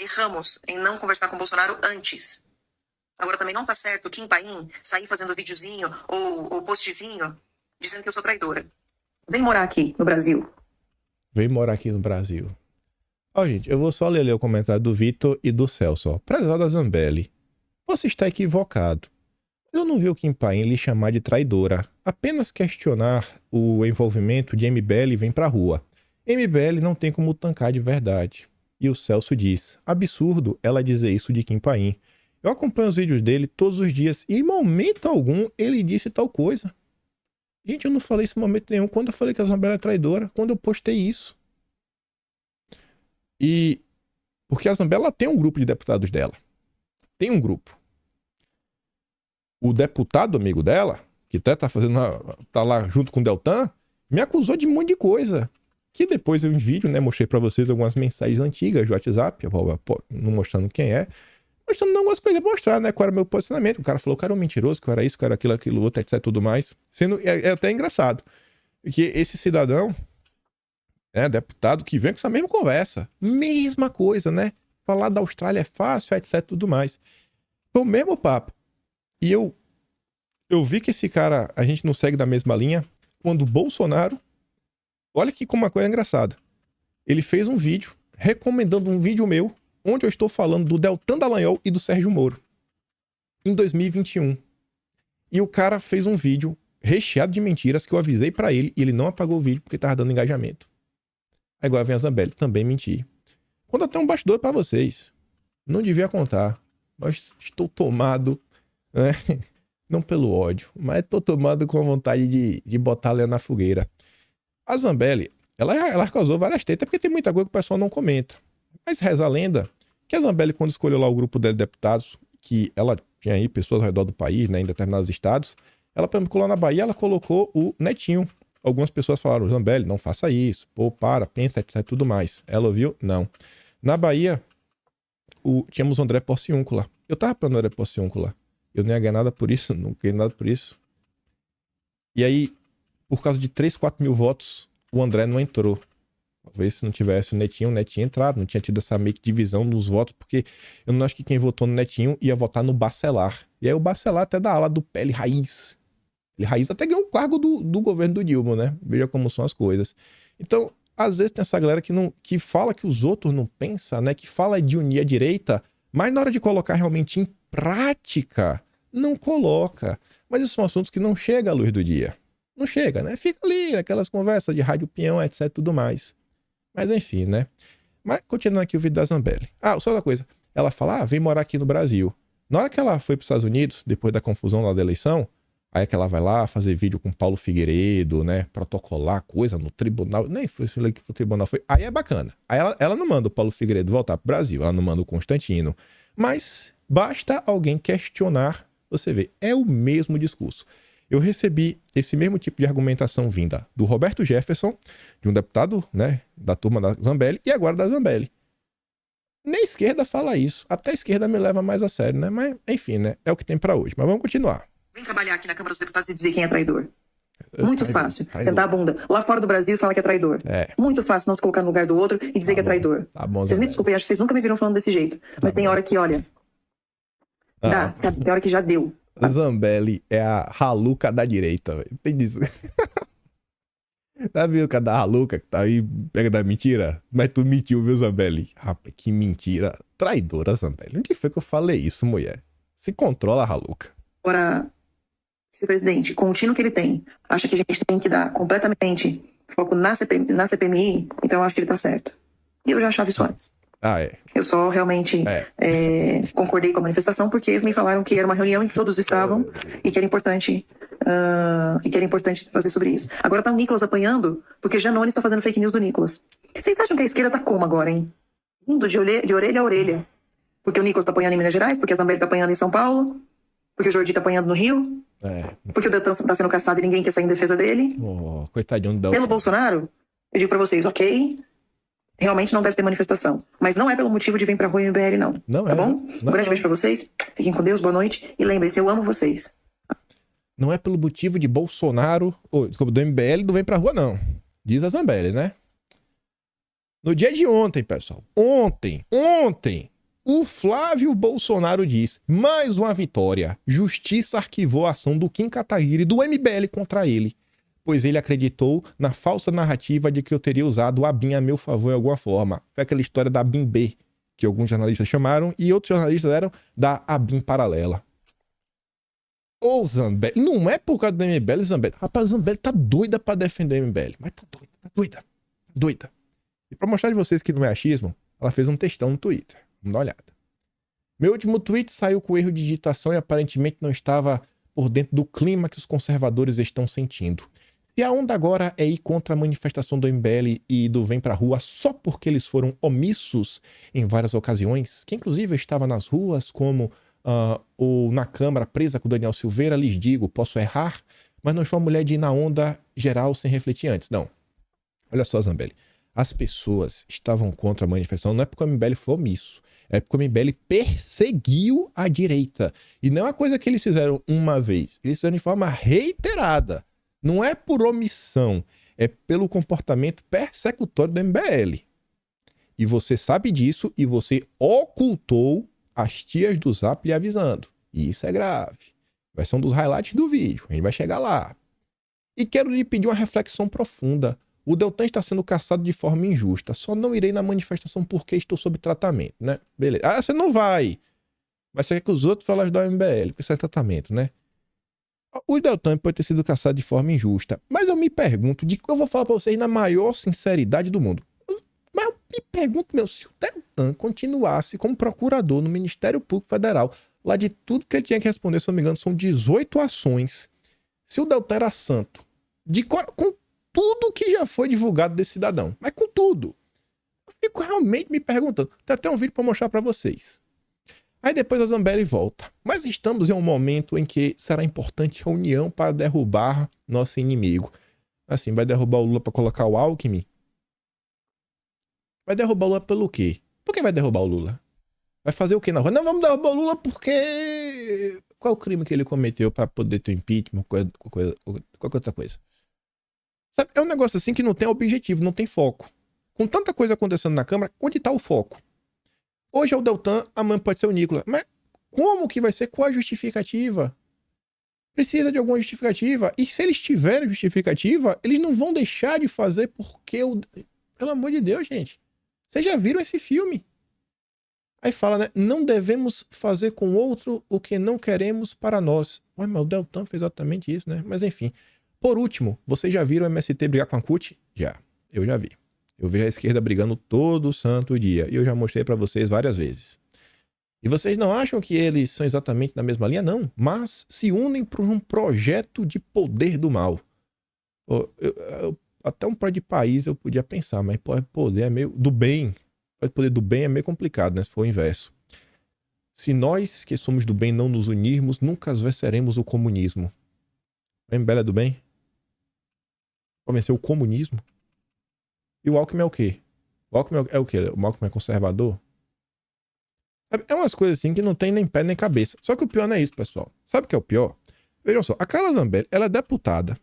Erramos em não conversar com o Bolsonaro antes. Agora também não tá certo o Kim Paim sair fazendo videozinho ou postzinho dizendo que eu sou traidora. Vem morar aqui no Brasil. Vem morar aqui no Brasil. Ó, gente, eu vou só ler o comentário do Vitor e do Celso, ó. Prezado da Zambelli, você está equivocado. Eu não vi o Kim Paim lhe chamar de traidora. Apenas questionar o envolvimento de MBL vem pra rua. MBL não tem como tancar de verdade. E o Celso diz, absurdo ela dizer isso de Kim Paim. Eu acompanho os vídeos dele todos os dias e em momento algum ele disse tal coisa. Gente, eu não falei isso em momento nenhum. Quando eu falei que a Zambelli é traidora? Quando eu postei isso. E porque a Zambelli ela tem um grupo de deputados dela. Tem um grupo. O deputado amigo dela, que até tá lá junto com o Deltan, me acusou de um monte de coisa. Que depois eu em vídeo, né, mostrei pra vocês algumas mensagens antigas de WhatsApp, não mostrando quem é, mostrando algumas coisas pra mostrar, né, qual era o meu posicionamento. O cara falou que eu era um mentiroso, que eu era isso, que eu era aquilo, outro, etc, tudo mais. É até engraçado. Porque esse cidadão, deputado que vem com essa mesma conversa. Mesma coisa, né? Falar da Austrália é fácil, etc, tudo mais. Foi o mesmo papo. E eu vi que esse cara, a gente não segue da mesma linha, quando o Bolsonaro, olha que como uma coisa engraçada, ele fez um vídeo, recomendando um vídeo meu, onde eu estou falando do Deltan Dallagnol e do Sérgio Moro, em 2021. E o cara fez um vídeo recheado de mentiras que eu avisei pra ele, e ele não apagou o vídeo porque tava dando engajamento. Aí agora vem a Zambelli, também menti. Quando eu tenho um bastidor pra vocês, não devia contar, mas estou tomado, né? Não pelo ódio, mas tô tomado com a vontade de botar a lenha na fogueira. A Zambelli, ela causou várias tretas, porque tem muita coisa que o pessoal não comenta. Mas reza a lenda que a Zambelli, quando escolheu lá o grupo dela de deputados, que ela tinha aí pessoas ao redor do país, né, em determinados estados, ela, por exemplo, lá na Bahia, ela colocou o Netinho. Algumas pessoas falaram, Zambelli, não faça isso, pô, pensa, etc, tudo mais. Ela ouviu? Não. Na Bahia, tínhamos o André Porciúncula. Eu tava pra André Porciúncula. Eu não ia ganhar nada por isso, não ganhei nada por isso. E aí, por causa de 3, 4 mil votos, o André não entrou. Talvez se não tivesse o Netinho ia entrado, não tinha tido essa meio que divisão nos votos, porque eu não acho que quem votou no Netinho ia votar no Bacelar. E aí o Bacelar até da ala do PL Raiz. Ele Raiz até ganhou um cargo do governo do Dilma, né? Veja como são as coisas. Então, às vezes tem essa galera que fala que os outros não pensam, né? Que fala de unir a direita, mas na hora de colocar realmente em prática, não coloca. Mas esses são assuntos que não chegam à luz do dia. Não chega, né? Fica ali, aquelas conversas de rádio peão, etc, tudo mais. Mas enfim, né? Mas continuando aqui o vídeo da Zambelli. Só outra coisa. Ela fala, vem morar aqui no Brasil. Na hora que ela foi para os Estados Unidos, depois da confusão lá da eleição, aí é que ela vai lá fazer vídeo com Paulo Figueiredo, né? Protocolar coisa no tribunal. Nem foi isso que o tribunal foi. Aí é bacana. Aí ela não manda o Paulo Figueiredo voltar pro Brasil. Ela não manda o Constantino. Mas basta alguém questionar, você vê. É o mesmo discurso. Eu recebi esse mesmo tipo de argumentação vinda do Roberto Jefferson, de um deputado, né? Da turma da Zambelli, e agora da Zambelli. Nem a esquerda fala isso. Até a esquerda me leva mais a sério, né? Mas, enfim, né? É o que tem pra hoje. Mas vamos continuar. Vem trabalhar aqui na Câmara dos Deputados e dizer quem é traidor. Muito fácil. Sentar a bunda lá fora do Brasil e falar que é traidor. Muito fácil não se colocar no lugar do outro e dizer que é traidor. Tá bom, vocês me desculpem, acho que vocês nunca me viram falando desse jeito. Mas tem hora que, olha... sabe? Tem hora que já deu. Zambelli é a Raluca da direita, velho. Tem disso. Sabe o cara da Raluca que tá aí, pega da mentira? Mas tu mentiu, viu, Zambelli? Rapaz, que mentira. Traidora, Zambelli. Onde foi que eu falei isso, mulher? Se controla, Raluca. Agora, se o presidente, com o tino que ele tem, acha que a gente tem que dar completamente foco na CPMI, então eu acho que ele tá certo. E eu já achava isso antes. Eu só realmente concordei com a manifestação porque me falaram que era uma reunião em que todos estavam e que era importante fazer sobre isso. Agora tá o Nicolas apanhando porque Janones está fazendo fake news do Nicolas. Vocês acham que a esquerda tá como agora, hein? Indo de orelha a orelha. Porque o Nicolas tá apanhando em Minas Gerais, porque a Zambelli tá apanhando em São Paulo, porque o Jordi tá apanhando no Rio, porque o Deltan tá sendo caçado e ninguém quer sair em defesa dele. Coitadinho do Deltan. Pelo Bolsonaro, eu digo pra vocês, ok... Realmente não deve ter manifestação. Mas não é pelo motivo de vir pra rua MBL, não. Tá bom? Um grande beijo pra vocês. Fiquem com Deus, boa noite. E lembrem-se, eu amo vocês. Não é pelo motivo de Bolsonaro... desculpa, do MBL não vem pra rua, não. Diz a Zambelli, né? No dia de ontem, pessoal. Ontem. O Flávio Bolsonaro diz, mais uma vitória. Justiça arquivou a ação do Kim Kataguiri do MBL contra ele. Pois ele acreditou na falsa narrativa de que eu teria usado a BIM a meu favor em alguma forma. Foi aquela história da BIM B, que alguns jornalistas chamaram, e outros jornalistas eram da ABIM paralela. Ô Zambelli, não é por causa do MBL, Zambelli. Rapaz, Zambelli tá doida pra defender o MBL, mas tá doida. E pra mostrar de vocês que não é achismo, ela fez um textão no Twitter. Vamos dar uma olhada. Meu último tweet saiu com erro de digitação e aparentemente não estava por dentro do clima que os conservadores estão sentindo. Se a onda agora é ir contra a manifestação do MBL e do Vem Pra Rua só porque eles foram omissos em várias ocasiões, que inclusive eu estava nas ruas como ou na Câmara presa com o Daniel Silveira, lhes digo, posso errar, mas não sou uma mulher de ir na onda geral sem refletir antes. Não. Olha só, Zambelli. As pessoas estavam contra a manifestação, não é porque o MBL foi omisso, é porque o MBL perseguiu a direita. E não é uma coisa que eles fizeram uma vez, eles fizeram de forma reiterada. Não é por omissão, é pelo comportamento persecutório do MBL. E você sabe disso e você ocultou as tias do Zap lhe avisando. E isso é grave. Vai ser um dos highlights do vídeo, a gente vai chegar lá. E quero lhe pedir uma reflexão profunda. O Deltan está sendo caçado de forma injusta. Só não irei na manifestação porque estou sob tratamento, né? Beleza. Você não vai. Mas você quer que os outros falem do MBL, porque isso é tratamento, né? O Deltan pode ter sido caçado de forma injusta. Mas eu me pergunto, eu vou falar pra vocês na maior sinceridade do mundo. Mas eu me pergunto, se o Deltan continuasse como procurador no Ministério Público Federal, lá de tudo que ele tinha que responder, se não me engano, são 18 ações. Se o Deltan era santo, com tudo que já foi divulgado desse cidadão, mas com tudo, eu fico realmente me perguntando. Tem até um vídeo pra mostrar pra vocês. Aí depois a Zambelli volta. Mas estamos em um momento em que será importante a união para derrubar nosso inimigo. Assim, vai derrubar o Lula para colocar o Alckmin? Vai derrubar o Lula pelo quê? Por que vai derrubar o Lula? Vai fazer o quê na rua? Não, vamos derrubar o Lula porque... Qual é o crime que ele cometeu para poder ter impeachment? Qualquer outra coisa. Sabe? É um negócio assim que não tem objetivo, não tem foco. Com tanta coisa acontecendo na Câmara, onde está o foco? Hoje é o Deltan, amanhã pode ser o Nicolas. Mas como que vai ser? Qual a justificativa? Precisa de alguma justificativa. E se eles tiverem justificativa, eles não vão deixar de fazer porque o... Pelo amor de Deus, gente. Vocês já viram esse filme? Aí fala, né? Não devemos fazer com o outro o que não queremos para nós. Ué, mas o Deltan fez exatamente isso, né? Mas enfim. Por último, vocês já viram o MST brigar com a CUT? Já. Eu já vi. Eu vejo a esquerda brigando todo santo dia. E eu já mostrei pra vocês várias vezes. E vocês não acham que eles são exatamente na mesma linha? Não. Mas se unem para um projeto de poder do mal. Até um projeto de país eu podia pensar, mas poder é meio... Do bem. O poder do bem é meio complicado, né? Se for o inverso. Se nós que somos do bem não nos unirmos, nunca venceremos o comunismo. O MBL é do bem? Pra vencer o comunismo? E o Alckmin é o quê? O Alckmin é o quê? O Alckmin é conservador? É umas coisas assim que não tem nem pé nem cabeça. Só que o pior não é isso, pessoal. Sabe o que é o pior? Vejam só, a Carla Zambelli, ela é deputada,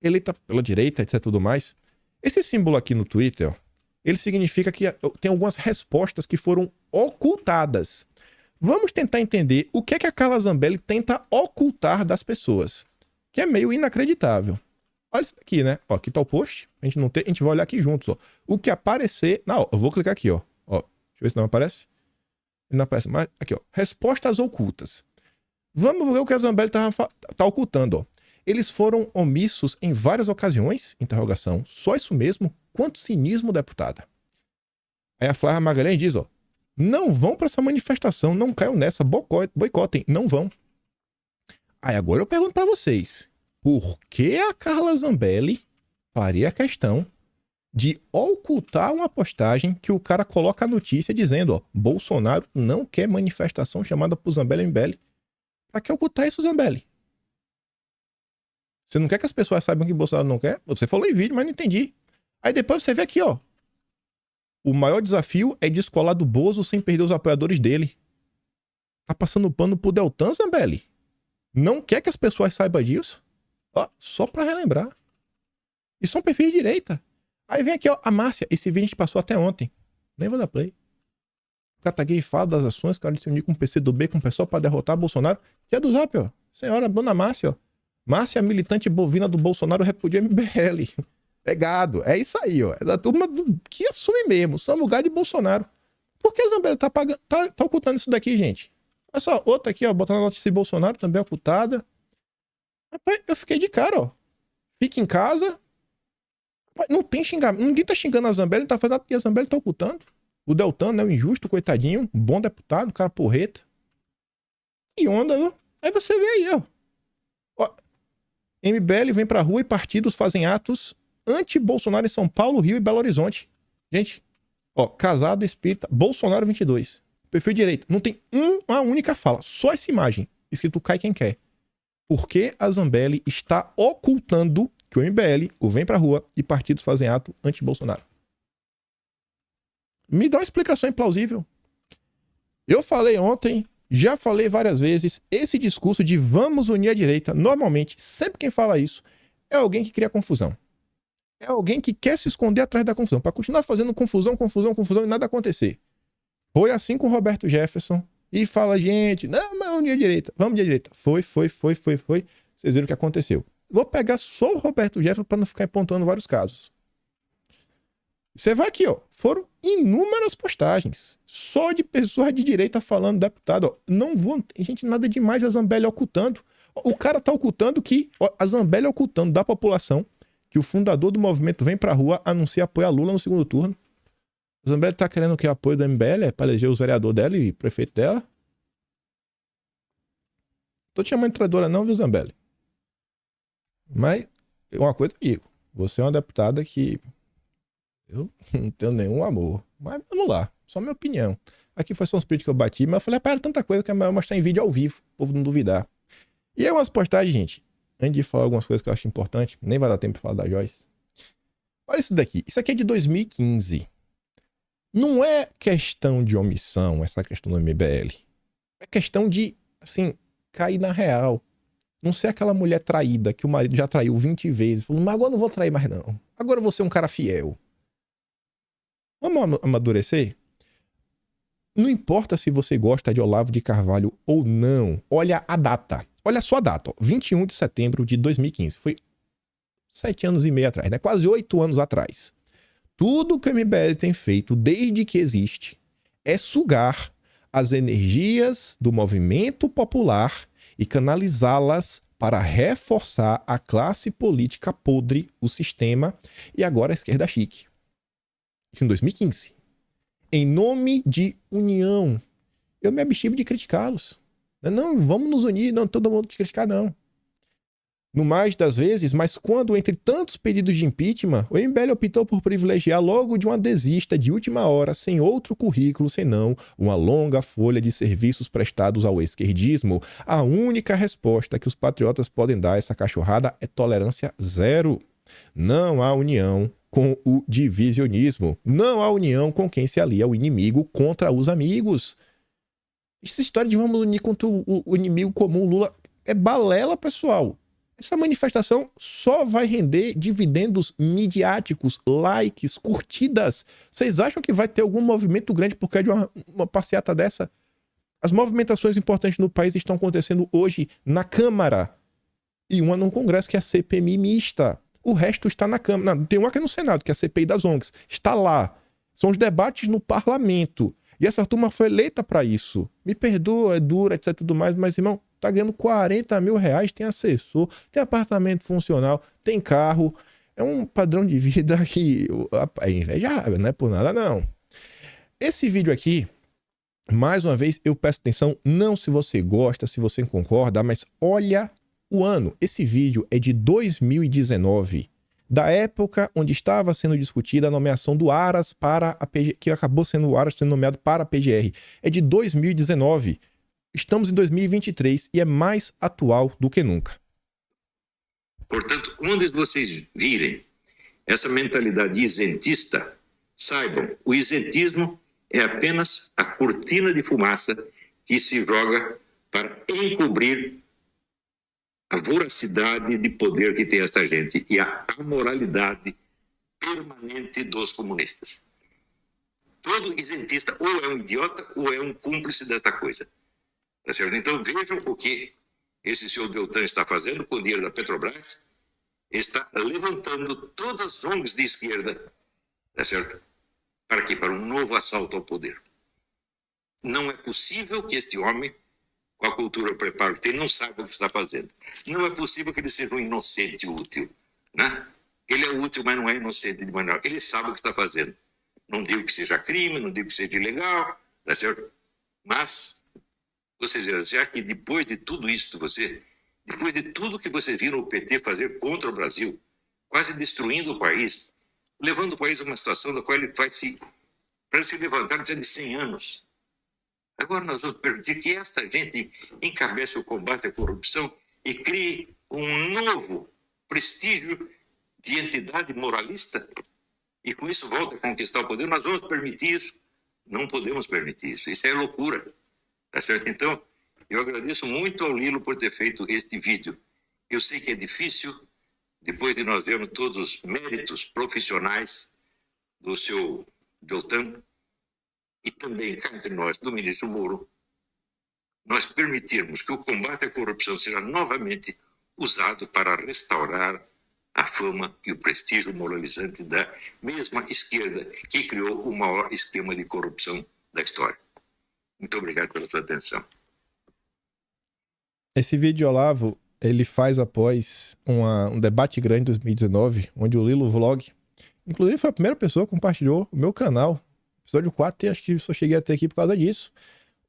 eleita pela direita, etc, tudo mais. Esse símbolo aqui no Twitter, ó, ele significa que tem algumas respostas que foram ocultadas. Vamos tentar entender o que é que a Carla Zambelli tenta ocultar das pessoas. Que é meio inacreditável. Olha isso aqui, né? Ó, aqui tá o post. A gente vai olhar aqui juntos, ó. O que aparecer... Não, eu vou clicar aqui, ó. Deixa eu ver se não aparece. Não aparece mais. Aqui, ó. Respostas ocultas. Vamos ver o que a Zambelli tá ocultando, ó. Eles foram omissos em várias ocasiões? Interrogação. Só isso mesmo? Quanto cinismo, deputada. Aí a Flávia Magalhães diz, ó. Não vão para essa manifestação. Não caiam nessa. Boicotem. Não vão. Aí agora eu pergunto para vocês. Por que a Carla Zambelli faria questão de ocultar uma postagem que o cara coloca a notícia dizendo, ó, Bolsonaro não quer manifestação chamada por Zambelli MBL. Pra que ocultar isso, Zambelli? Você não quer que as pessoas saibam que Bolsonaro não quer? Você falou em vídeo, mas não entendi. Aí depois você vê aqui, ó. O maior desafio é descolar do Bozo sem perder os apoiadores dele. Tá passando pano pro Deltan, Zambelli? Não quer que as pessoas saibam disso? Ó, só pra relembrar. Isso é um perfil de direita. Aí vem aqui, ó, a Márcia. Esse vídeo a gente passou até ontem. Nem vou dar play. O Cataguei fala das ações que ela se unir com o PCdoB, com o pessoal pra derrotar Bolsonaro. Dia do Zap, ó. Senhora Dona Márcia, ó. Márcia, militante bovina do Bolsonaro, repudia MBL. É gado. É isso aí, ó. É da turma que assume mesmo. São lugar de Bolsonaro. Por que o Zambelli tá ocultando isso daqui, gente? Olha só, outra aqui, ó. Botando a notícia de Bolsonaro, também ocultada. Rapaz, eu fiquei de cara, ó. Fica em casa. Rapaz, não tem xingamento. Ninguém tá xingando a Zambelli, tá fazendo nada porque a Zambelli tá ocultando. O Deltan, né? O injusto, coitadinho. Um bom deputado, um cara porreta. Que onda, viu? Aí você vê aí, ó. MBL vem pra rua e partidos fazem atos anti-Bolsonaro em São Paulo, Rio e Belo Horizonte. Gente, ó, casado, espírita, Bolsonaro 22. Perfil direito. Não tem uma única fala. Só essa imagem. Escrito cai quem quer. Porque a Zambelli está ocultando que o MBL, o Vem Pra Rua e partidos fazem ato anti-Bolsonaro. Me dá uma explicação implausível. Eu falei ontem, já falei várias vezes, esse discurso de vamos unir a direita, normalmente, sempre quem fala isso é alguém que cria confusão. É alguém que quer se esconder atrás da confusão, para continuar fazendo confusão e nada acontecer. Foi assim com o Roberto Jefferson. E fala, gente, não, mas unir a direita. Vamos unir a direita. Foi. Vocês viram o que aconteceu. Vou pegar só o Roberto Jefferson para não ficar apontando vários casos. Você vai aqui, ó. Foram inúmeras postagens. Só de pessoas de direita falando, deputado, ó. Não vou... Gente, nada demais a Zambelli ocultando. O cara tá ocultando que... Ó, a Zambelli ocultando da população que o fundador do movimento Vem Pra Rua anuncia apoio a Lula no segundo turno. A Zambelli tá querendo que o apoio do MBL é pra eleger os vereadores dela e prefeito dela. Tô te chamando de traidora não, viu, Zambelli? Mas, uma coisa eu digo. Você é uma deputada que... Eu não tenho nenhum amor. Mas vamos lá. Só minha opinião. Aqui foi só uns prints que eu bati, mas eu falei, era tanta coisa que é melhor mostrar em vídeo ao vivo. O povo não duvidar. E aí umas postagens, gente. Antes de falar algumas coisas que eu acho importante, nem vai dar tempo de falar da Joyce. Olha isso daqui. Isso aqui é de 2015. Não é questão de omissão, essa questão do MBL. É questão de, assim, cair na real. Não ser aquela mulher traída que o marido já traiu 20 vezes. Falando, mas agora eu não vou trair mais não. Agora eu vou ser um cara fiel. Vamos amadurecer? Não importa se você gosta de Olavo de Carvalho ou não. Olha a data. Olha só a data. Ó, 21 de setembro de 2015. Foi 7 anos e meio atrás, né? Quase 8 anos atrás. Tudo que o MBL tem feito desde que existe é sugar as energias do movimento popular e canalizá-las para reforçar a classe política podre, o sistema e agora a esquerda chique. Isso em 2015. Em nome de união. Eu me abstive de criticá-los. Não, vamos nos unir, não todo mundo te criticar, não. No mais das vezes, mas quando entre tantos pedidos de impeachment, o MBL optou por privilegiar logo de uma desista de última hora, sem outro currículo senão uma longa folha de serviços prestados ao esquerdismo, a única resposta que os patriotas podem dar a essa cachorrada é tolerância zero. Não há união com o divisionismo. Não há união com quem se alia ao inimigo contra os amigos. Essa história de vamos unir contra o inimigo comum, Lula, é balela, pessoal. Essa manifestação só vai render dividendos midiáticos, likes, curtidas. Vocês acham que vai ter algum movimento grande por causa de uma passeata dessa? As movimentações importantes no país estão acontecendo hoje na Câmara. E uma no Congresso, que é a CPMI mista. O resto está na Câmara. Não, tem uma que é no Senado, que é a CPI das ONGs. Está lá. São os debates no parlamento. E essa turma foi eleita para isso. Me perdoa, é dura, etc. Tudo mais, mas, irmão, tá ganhando 40 mil reais, tem assessor, tem apartamento funcional, tem carro. É um padrão de vida que é invejável, não é por nada, não. Esse vídeo aqui, mais uma vez, eu peço atenção, não se você gosta, se você concorda, mas olha o ano. Esse vídeo é de 2019. Da época onde estava sendo discutida a nomeação do Aras para a PGR, que acabou sendo o Aras sendo nomeado para a PGR. É de 2019. Estamos em 2023 e é mais atual do que nunca. Portanto, quando vocês virem essa mentalidade isentista, saibam, o isentismo é apenas a cortina de fumaça que se joga para encobrir a voracidade de poder que tem esta gente e a amoralidade permanente dos comunistas. Todo isentista ou é um idiota ou é um cúmplice desta coisa. Tá certo? Então vejam o que esse senhor Deltan está fazendo com o dinheiro da Petrobras. Está levantando todas as ONGs de esquerda, tá certo? Para quê? Para um novo assalto ao poder. Não é possível que este homem, com a cultura preparo que tem, não saiba o que está fazendo. Não é possível que ele seja um inocente útil, né? Ele é útil, mas não é inocente de maneira. Ele sabe o que está fazendo. Não digo que seja crime, não digo que seja ilegal, tá certo? Mas, vocês viram, já que depois de tudo isso, depois de tudo que vocês viram o PT fazer contra o Brasil, quase destruindo o país, levando o país a uma situação da qual ele vai se levantar dentro de 100 anos. Agora nós vamos permitir que esta gente encabece o combate à corrupção e crie um novo prestígio de entidade moralista e com isso volta a conquistar o poder. Nós vamos permitir isso? Não podemos permitir isso. Isso é loucura. Tá certo? Então, eu agradeço muito ao Lilo por ter feito este vídeo. Eu sei que é difícil, depois de nós vermos todos os méritos profissionais do seu Deltan, e também cá entre nós, do ministro Moro, nós permitirmos que o combate à corrupção seja novamente usado para restaurar a fama e o prestígio moralizante da mesma esquerda que criou o maior esquema de corrupção da história. Muito obrigado pela sua atenção. Esse vídeo, Olavo, ele faz após um debate grande em 2019, onde o Lilo Vlog, inclusive foi a primeira pessoa que compartilhou o meu canal. Episódio 4, e acho que só cheguei até aqui por causa disso.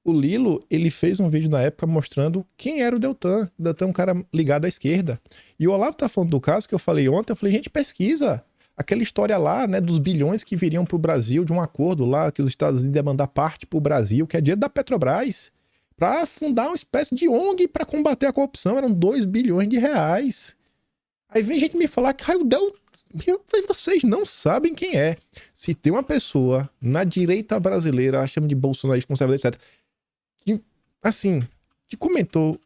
O Lilo, ele fez um vídeo na época mostrando quem era o Deltan. O Deltan é um cara ligado à esquerda. E o Olavo tá falando do caso que eu falei ontem. Eu falei, gente, pesquisa. Aquela história lá, né, dos bilhões que viriam pro Brasil, de um acordo lá, que os Estados Unidos iam mandar parte pro Brasil, que é dinheiro da Petrobras, para fundar uma espécie de ONG para combater a corrupção. Eram 2 bilhões de reais. Aí vem gente me falar que o Deltan... Vocês não sabem quem é. Se tem uma pessoa na direita brasileira, chama de bolsonarista, conservador, etc., que, assim, que comentou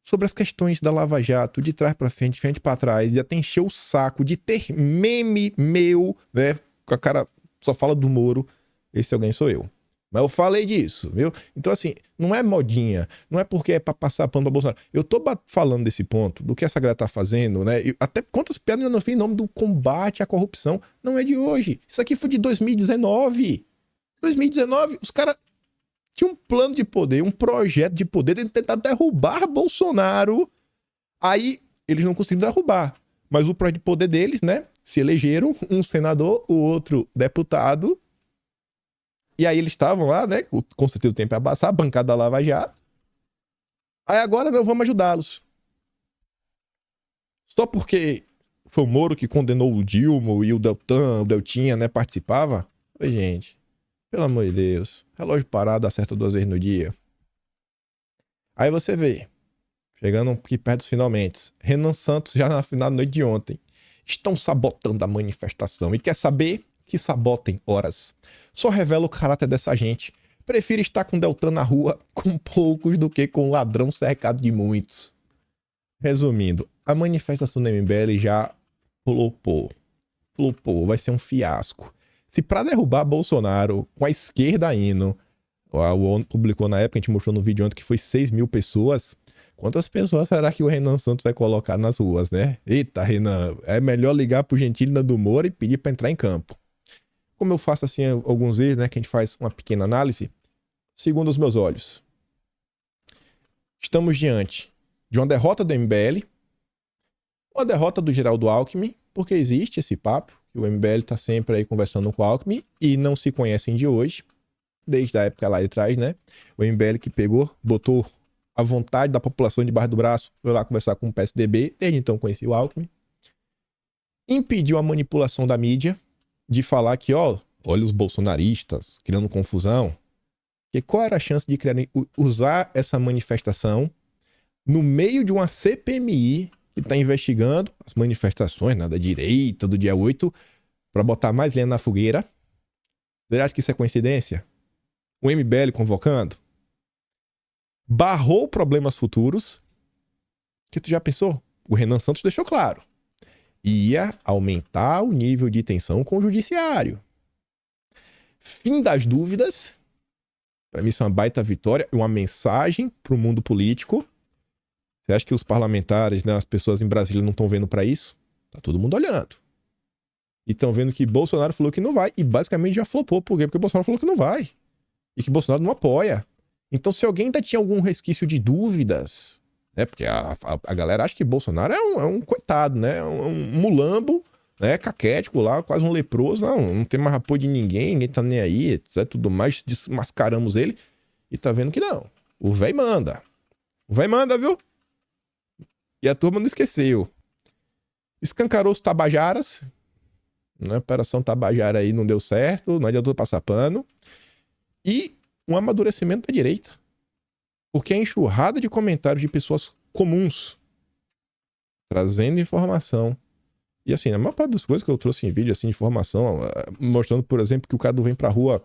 sobre as questões da Lava Jato, de trás pra frente, de frente pra trás, e até encheu o saco de ter meme meu, né, com a cara só fala do Moro, esse alguém sou eu. Mas eu falei disso, viu? Então, assim, não é modinha, não é porque é pra passar pano pra Bolsonaro. Eu tô falando desse ponto, do que essa galera tá fazendo, né? E até quantas piadas eu não fiz em nome do combate à corrupção. Não é de hoje. Isso aqui foi de 2019. 2019, os caras tinham um plano de poder, um projeto de poder de tentar derrubar Bolsonaro. Aí, eles não conseguiram derrubar. Mas o projeto de poder deles, né? Se elegeram, um senador, o outro deputado. E aí eles estavam lá, né? Com certeza o tempo ia passar, a bancada da Lava Jato. Aí agora não vamos ajudá-los. Só porque foi o Moro que condenou o Dilma e o Deltinha, né? Participava. Oi, gente. Pelo amor de Deus. Relógio parado acerta 2 vezes no dia. Aí você vê. Chegando aqui perto dos finalmente. Renan Santos, já na final da noite de ontem. Estão sabotando a manifestação. E quer saber? Que sabotem horas. Só revela o caráter dessa gente. Prefiro estar com Deltan na rua com poucos do que com um ladrão cercado de muitos. Resumindo, a manifestação do MBL já flopou. Flopou, vai ser um fiasco. Se pra derrubar Bolsonaro, com a esquerda indo, o ONU publicou na época, a gente mostrou no vídeo ontem que foi 6 mil pessoas. Quantas pessoas será que o Renan Santos vai colocar nas ruas, né? Eita, Renan, é melhor ligar pro Gentili do Moro e pedir pra entrar em campo. Como eu faço assim alguns vezes, né, que a gente faz uma pequena análise, segundo os meus olhos, estamos diante de uma derrota do MBL, uma derrota do Geraldo Alckmin, porque existe esse papo, que o MBL tá sempre aí conversando com o Alckmin e não se conhecem de hoje, desde a época lá de trás, né? O MBL que pegou, botou a vontade da população debaixo do braço, foi lá conversar com o PSDB, desde então conheci o Alckmin, impediu a manipulação da mídia, de falar que, ó, olha os bolsonaristas criando confusão. Porque qual era a chance de usar essa manifestação no meio de uma CPMI que está investigando as manifestações, né, da direita do dia 8, para botar mais lenha na fogueira? Você acha que isso é coincidência? O MBL convocando? Barrou problemas futuros. Que tu já pensou? O Renan Santos deixou claro. Ia aumentar o nível de tensão com o judiciário. Fim das dúvidas. Para mim isso é uma baita vitória, uma mensagem para o mundo político. Você acha que os parlamentares, né, as pessoas em Brasília não estão vendo para isso? Tá todo mundo olhando. E estão vendo que Bolsonaro falou que não vai. E basicamente já flopou. Por quê? Porque Bolsonaro falou que não vai. E que Bolsonaro não apoia. Então se alguém ainda tinha algum resquício de dúvidas... né? Porque a galera acha que Bolsonaro é um coitado, né? É um mulambo, né? Caquético lá, quase um leproso. Não tem mais apoio de ninguém tá nem aí, etc, tudo mais. Desmascaramos ele e tá vendo que não. O véi manda. O véi manda, viu? E a turma não esqueceu. Escancarou os tabajaras. Né? A Operação Tabajara aí não deu certo, não adiantou passar pano. E um amadurecimento da direita. Porque a enxurrada de comentários de pessoas comuns trazendo informação. E assim, a maior parte das coisas que eu trouxe em vídeo, assim, de informação, mostrando, por exemplo, que o Cadu vem pra rua,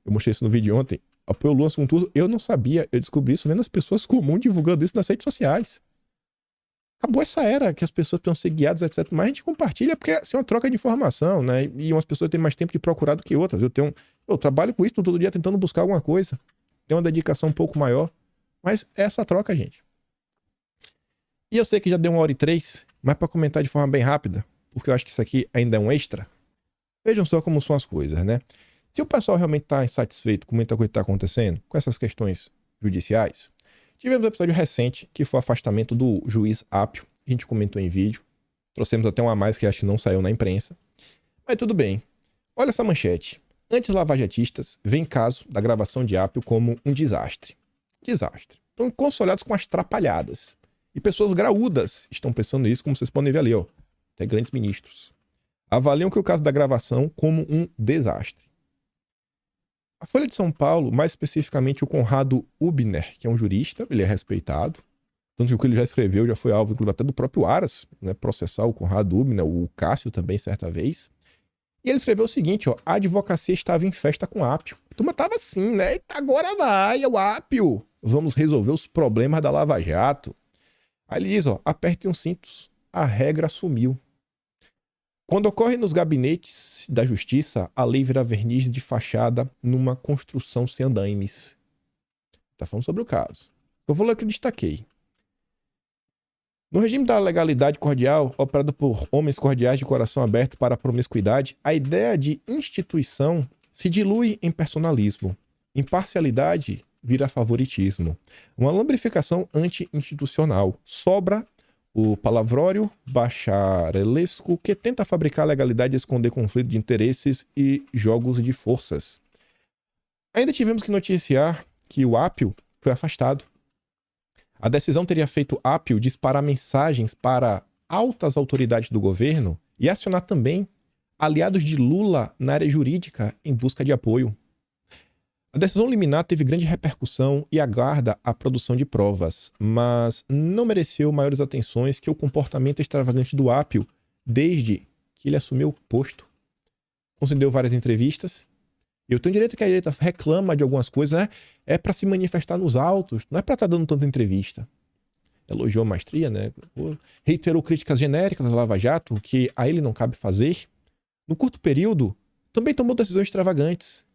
eu mostrei isso no vídeo ontem, apoio o Lula com tudo, eu não sabia, eu descobri isso vendo as pessoas comuns divulgando isso nas redes sociais. Acabou essa era que as pessoas precisam ser guiadas, etc. Mas a gente compartilha porque assim, é uma troca de informação, né? E umas pessoas têm mais tempo de procurar do que outras. Eu trabalho com isso todo dia tentando buscar alguma coisa. Tenho uma dedicação um pouco maior. Mas é essa troca, gente. E eu sei que já deu 1h03, mas para comentar de forma bem rápida, porque eu acho que isso aqui ainda é um extra. Vejam só como são as coisas, né? Se o pessoal realmente está insatisfeito com muita coisa que está acontecendo, com essas questões judiciais, tivemos um episódio recente, que foi o afastamento do juiz Apio. A gente comentou em vídeo. Trouxemos até um a mais que acho que não saiu na imprensa. Mas tudo bem. Olha essa manchete. Antes-lavajatistas veem caso da gravação de Apio como um desastre. Desastre. Estão consolados com as trapalhadas. E pessoas graúdas estão pensando nisso, como vocês podem ver ali, ó. Até grandes ministros. Avaliam que o caso da gravação como um desastre. A Folha de São Paulo, mais especificamente o Conrado Ubner, que é um jurista, ele é respeitado. Tanto que o que ele já escreveu já foi alvo, inclusive, até do próprio Aras, né, processar o Conrado Ubner, o Cássio também, certa vez. E ele escreveu o seguinte, ó, a advocacia estava em festa com Apio. A turma tava assim, né? Agora vai, é o Apio. Vamos resolver os problemas da Lava Jato. Aí ele diz, ó, apertem os cintos. A regra assumiu. Quando ocorre nos gabinetes da justiça, a lei vira verniz de fachada numa construção sem andaimes. Tá falando sobre o caso. Eu vou ler o que eu destaquei. No regime da legalidade cordial, operado por homens cordiais de coração aberto para a promiscuidade, a ideia de instituição se dilui em personalismo. Imparcialidade vira favoritismo. Uma lambrificação anti-institucional. Sobra o palavrório bacharelesco que tenta fabricar legalidade e esconder conflito de interesses e jogos de forças. Ainda tivemos que noticiar que o Apio foi afastado. A decisão teria feito Apio disparar mensagens para altas autoridades do governo e acionar também aliados de Lula na área jurídica em busca de apoio. A decisão liminar teve grande repercussão e aguarda a produção de provas, mas não mereceu maiores atenções que o comportamento extravagante do Apio desde que ele assumiu o posto. Concedeu várias entrevistas. Eu tenho direito que a direita reclama de algumas coisas, né? É para se manifestar nos autos, não é para estar dando tanta entrevista. Elogiou a maestria, né? Reiterou críticas genéricas à Lava Jato, que a ele não cabe fazer. No curto período, também tomou decisões extravagantes.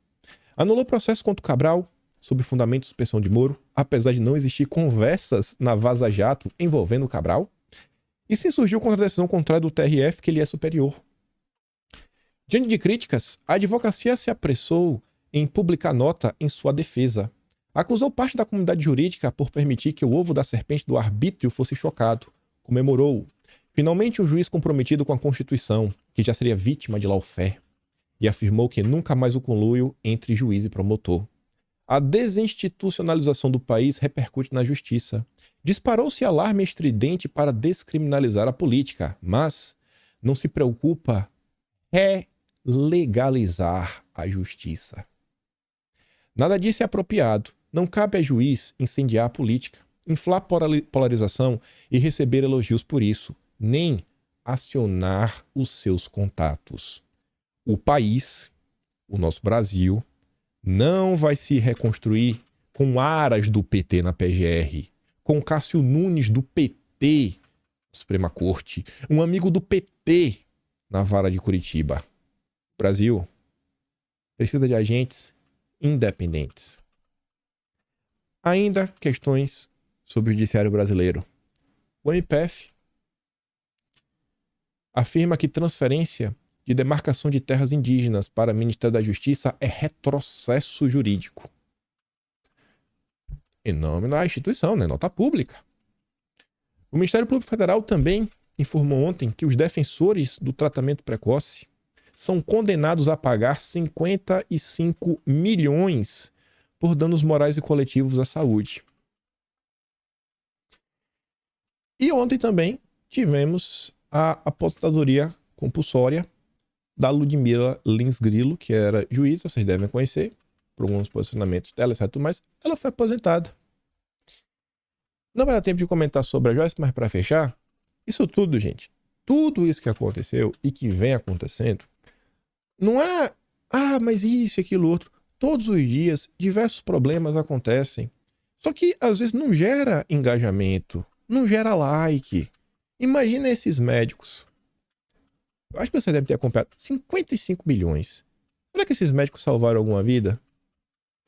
Anulou processo contra o Cabral, sob fundamento de suspensão de Moro, apesar de não existir conversas na Vaza Jato envolvendo o Cabral. E se insurgiu contra a decisão contrária do TRF, que ele é superior. Diante de críticas, a advocacia se apressou em publicar nota em sua defesa. Acusou parte da comunidade jurídica por permitir que o ovo da serpente do arbítrio fosse chocado. Comemorou. Finalmente, um juiz comprometido com a Constituição, que já seria vítima de lawfare, e afirmou que nunca mais o conluio entre juiz e promotor. A desinstitucionalização do país repercute na justiça. Disparou-se alarme estridente para descriminalizar a política, mas não se preocupa legalizar a justiça. Nada disso é apropriado. Não cabe a juiz incendiar a política, inflar polarização e receber elogios por isso, nem acionar os seus contatos. O país, o nosso Brasil, não vai se reconstruir com aras do PT na PGR, com Cássio Nunes do PT na Suprema Corte, um amigo do PT na vara de Curitiba. O Brasil precisa de agentes independentes. Ainda questões sobre o judiciário brasileiro. O MPF afirma que transferência de demarcação de terras indígenas para o Ministério da Justiça é retrocesso jurídico. Em nome da instituição, né? Nota pública. O Ministério Público Federal também informou ontem que os defensores do tratamento precoce são condenados a pagar 55 milhões por danos morais e coletivos à saúde. E ontem também tivemos a aposentadoria compulsória da Ludmila Lins Grilo, que era juíza, vocês devem conhecer, por alguns posicionamentos dela, certo? Mas ela foi aposentada. Não vai dar tempo de comentar sobre a Joyce, mas para fechar, isso tudo, gente, tudo isso que aconteceu e que vem acontecendo, não é, mas isso e aquilo outro. Todos os dias, diversos problemas acontecem. Só que, às vezes, não gera engajamento, não gera like. Imagina esses médicos. Eu acho que você deve ter acompanhado 55 milhões. Será que esses médicos salvaram alguma vida?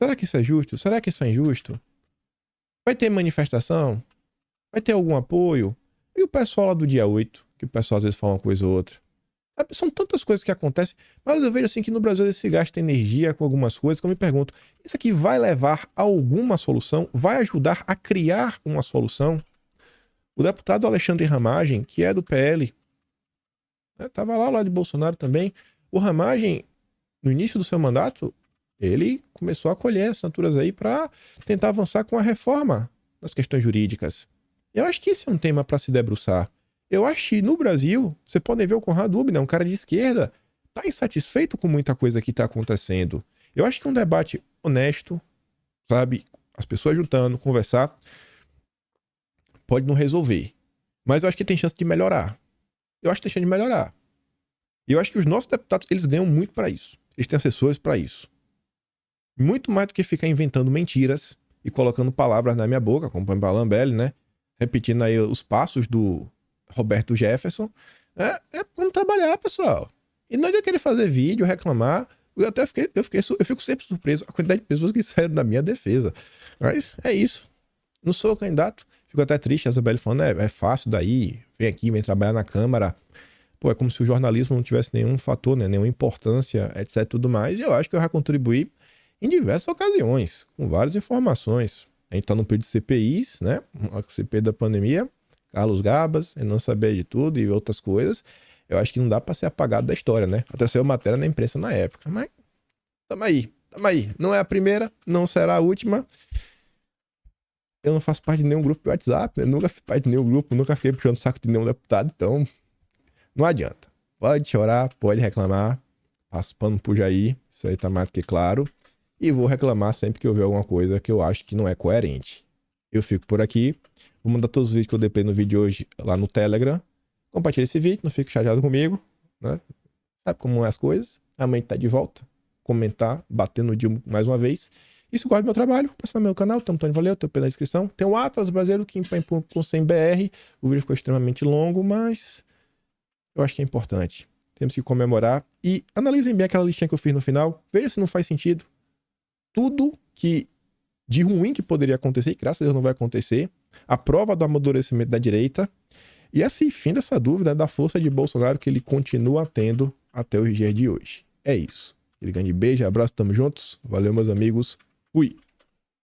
Será que isso é justo? Será que isso é injusto? Vai ter manifestação? Vai ter algum apoio? E o pessoal lá do dia 8, que o pessoal às vezes fala uma coisa ou outra. São tantas coisas que acontecem, mas eu vejo assim que no Brasil se gasta energia com algumas coisas que eu me pergunto, isso aqui vai levar a alguma solução? Vai ajudar a criar uma solução? O deputado Alexandre Ramagem, que é do PL, estava lá de Bolsonaro também. O Ramagem, no início do seu mandato, ele começou a colher assinaturas aí para tentar avançar com a reforma nas questões jurídicas. Eu acho que esse é um tema para se debruçar. Eu acho que no Brasil, você pode ver o Conrado Ubner, um cara de esquerda, tá insatisfeito com muita coisa que tá acontecendo. Eu acho que um debate honesto, sabe, as pessoas juntando, conversar, pode não resolver. Mas eu acho que tem chance de melhorar. Eu acho que tem chance de melhorar. E eu acho que os nossos deputados, eles ganham muito para isso. Eles têm assessores para isso. Muito mais do que ficar inventando mentiras e colocando palavras na minha boca, como o Pambá Lambelli, né? Repetindo aí os passos do Roberto Jefferson, Vamos trabalhar, pessoal. E não adianta querer fazer vídeo, reclamar. Eu fico sempre surpreso a quantidade de pessoas que saíram da minha defesa. Mas é isso. Não sou candidato. Fico até triste, a Isabelle falando, é fácil daí, vem aqui, vem trabalhar na Câmara. Pô, é como se o jornalismo não tivesse nenhum fator, né? Nenhuma importância, etc, tudo mais. E eu acho que eu já contribuí em diversas ocasiões, com várias informações. A gente tá no período de CPIs, né? A CPI da pandemia, Carlos Gabas, não saber de tudo e outras coisas. Eu acho que não dá pra ser apagado da história, né? Até saiu matéria na imprensa na época. Mas tamo aí. Não é a primeira, não será a última. Eu não faço parte de nenhum grupo de WhatsApp, eu nunca fiz parte de nenhum grupo, nunca fiquei puxando o saco de nenhum deputado, então não adianta. Pode chorar, pode reclamar, passo pano pro Jair, isso aí tá mais do que claro. E vou reclamar sempre que eu ver alguma coisa que eu acho que não é coerente. Eu fico por aqui, vou mandar todos os vídeos que eu dei no vídeo de hoje lá no Telegram. Compartilha esse vídeo, não fique chateado comigo, né? Sabe como é as coisas? Amanhã tá de volta, comentar, bater no Dilma mais uma vez. E se gosta do meu trabalho, passa no meu canal, tem um Antônio Valeu, tem o P na descrição. Tem o Atlas Brasileiro, que com 100 BR. O vídeo ficou extremamente longo, mas eu acho que é importante. Temos que comemorar. E analisem bem aquela listinha que eu fiz no final. Veja se não faz sentido. Tudo que de ruim que poderia acontecer, e graças a Deus não vai acontecer. A prova do amadurecimento da direita. E esse fim dessa dúvida da força de Bolsonaro que ele continua tendo até os dias de hoje. É isso. Aquele grande beijo, abraço, tamo juntos. Valeu, meus amigos. Fui!